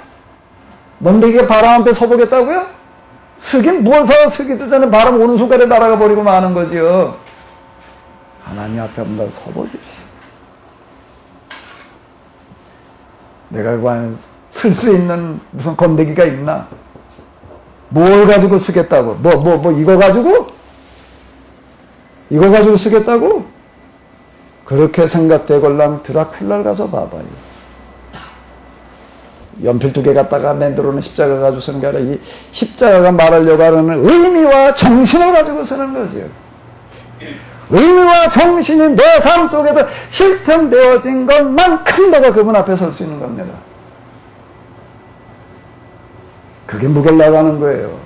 먼데기가 바람 앞에 서보겠다고요? 서긴 뭘 서? 서기도 전에 바람 오는 순간에 날아가 버리고 마는 거지요. 하나님 앞에 한번 서보십시오. 내가 과연 쓸 수 있는 무슨 건데기가 있나? 뭘 가지고 쓰겠다고? 이거 가지고? 이거 가지고 쓰겠다고? 그렇게 생각되걸랑 드라큘라를 가서 봐봐요. 연필 2개 갖다가 만들어놓은 십자가 가지고 쓰는 게 아니라 이 십자가가 말하려고 하는 의미와 정신을 가지고 쓰는 거죠. 의미와 정신이 내 삶 속에서 실현되어진 것만큼 내가 그분 앞에 설 수 있는 겁니다. 그게 무결나가는 거예요.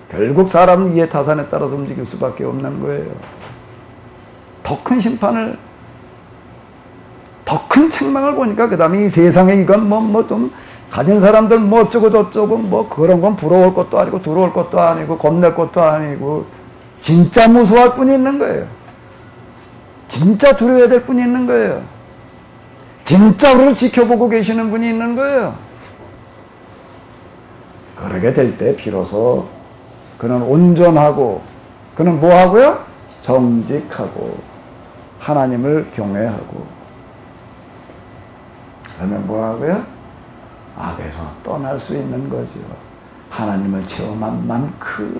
결국 사람은 이해 타산에 따라서 움직일 수밖에 없는 거예요. 더 큰 심판을, 더 큰 책망을 보니까 그 다음에 이 세상에 이건 좀 가진 사람들 어쩌고 저쩌고 그런 건 부러울 것도 아니고 두려울 것도 아니고 겁낼 것도 아니고 진짜 무서워할 뿐이 있는 거예요. 진짜 두려워야 될 뿐이 있는 거예요. 진짜 우리를 지켜보고 계시는 분이 있는 거예요. 그러게 될 때 비로소 그는 온전하고 그는 뭐 하고요? 정직하고 하나님을 경외하고 그러면 뭐 하고요? 악에서 떠날 수 있는 거죠. 하나님을 체험한 만큼.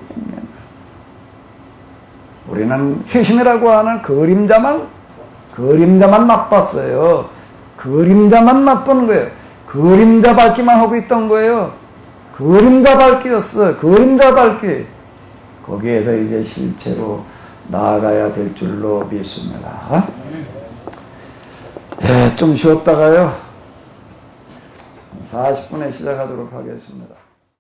우리는 회심이라고 하는 그림자만 맛봤어요. 그림자만 맛보는 거예요. 그림자 밟기만 하고 있던 거예요. 그림자 밟기였어요. 그림자 밟기. 거기에서 이제 실체로 나아가야 될 줄로 믿습니다. 좀 쉬었다가요. 40분에 시작하도록 하겠습니다.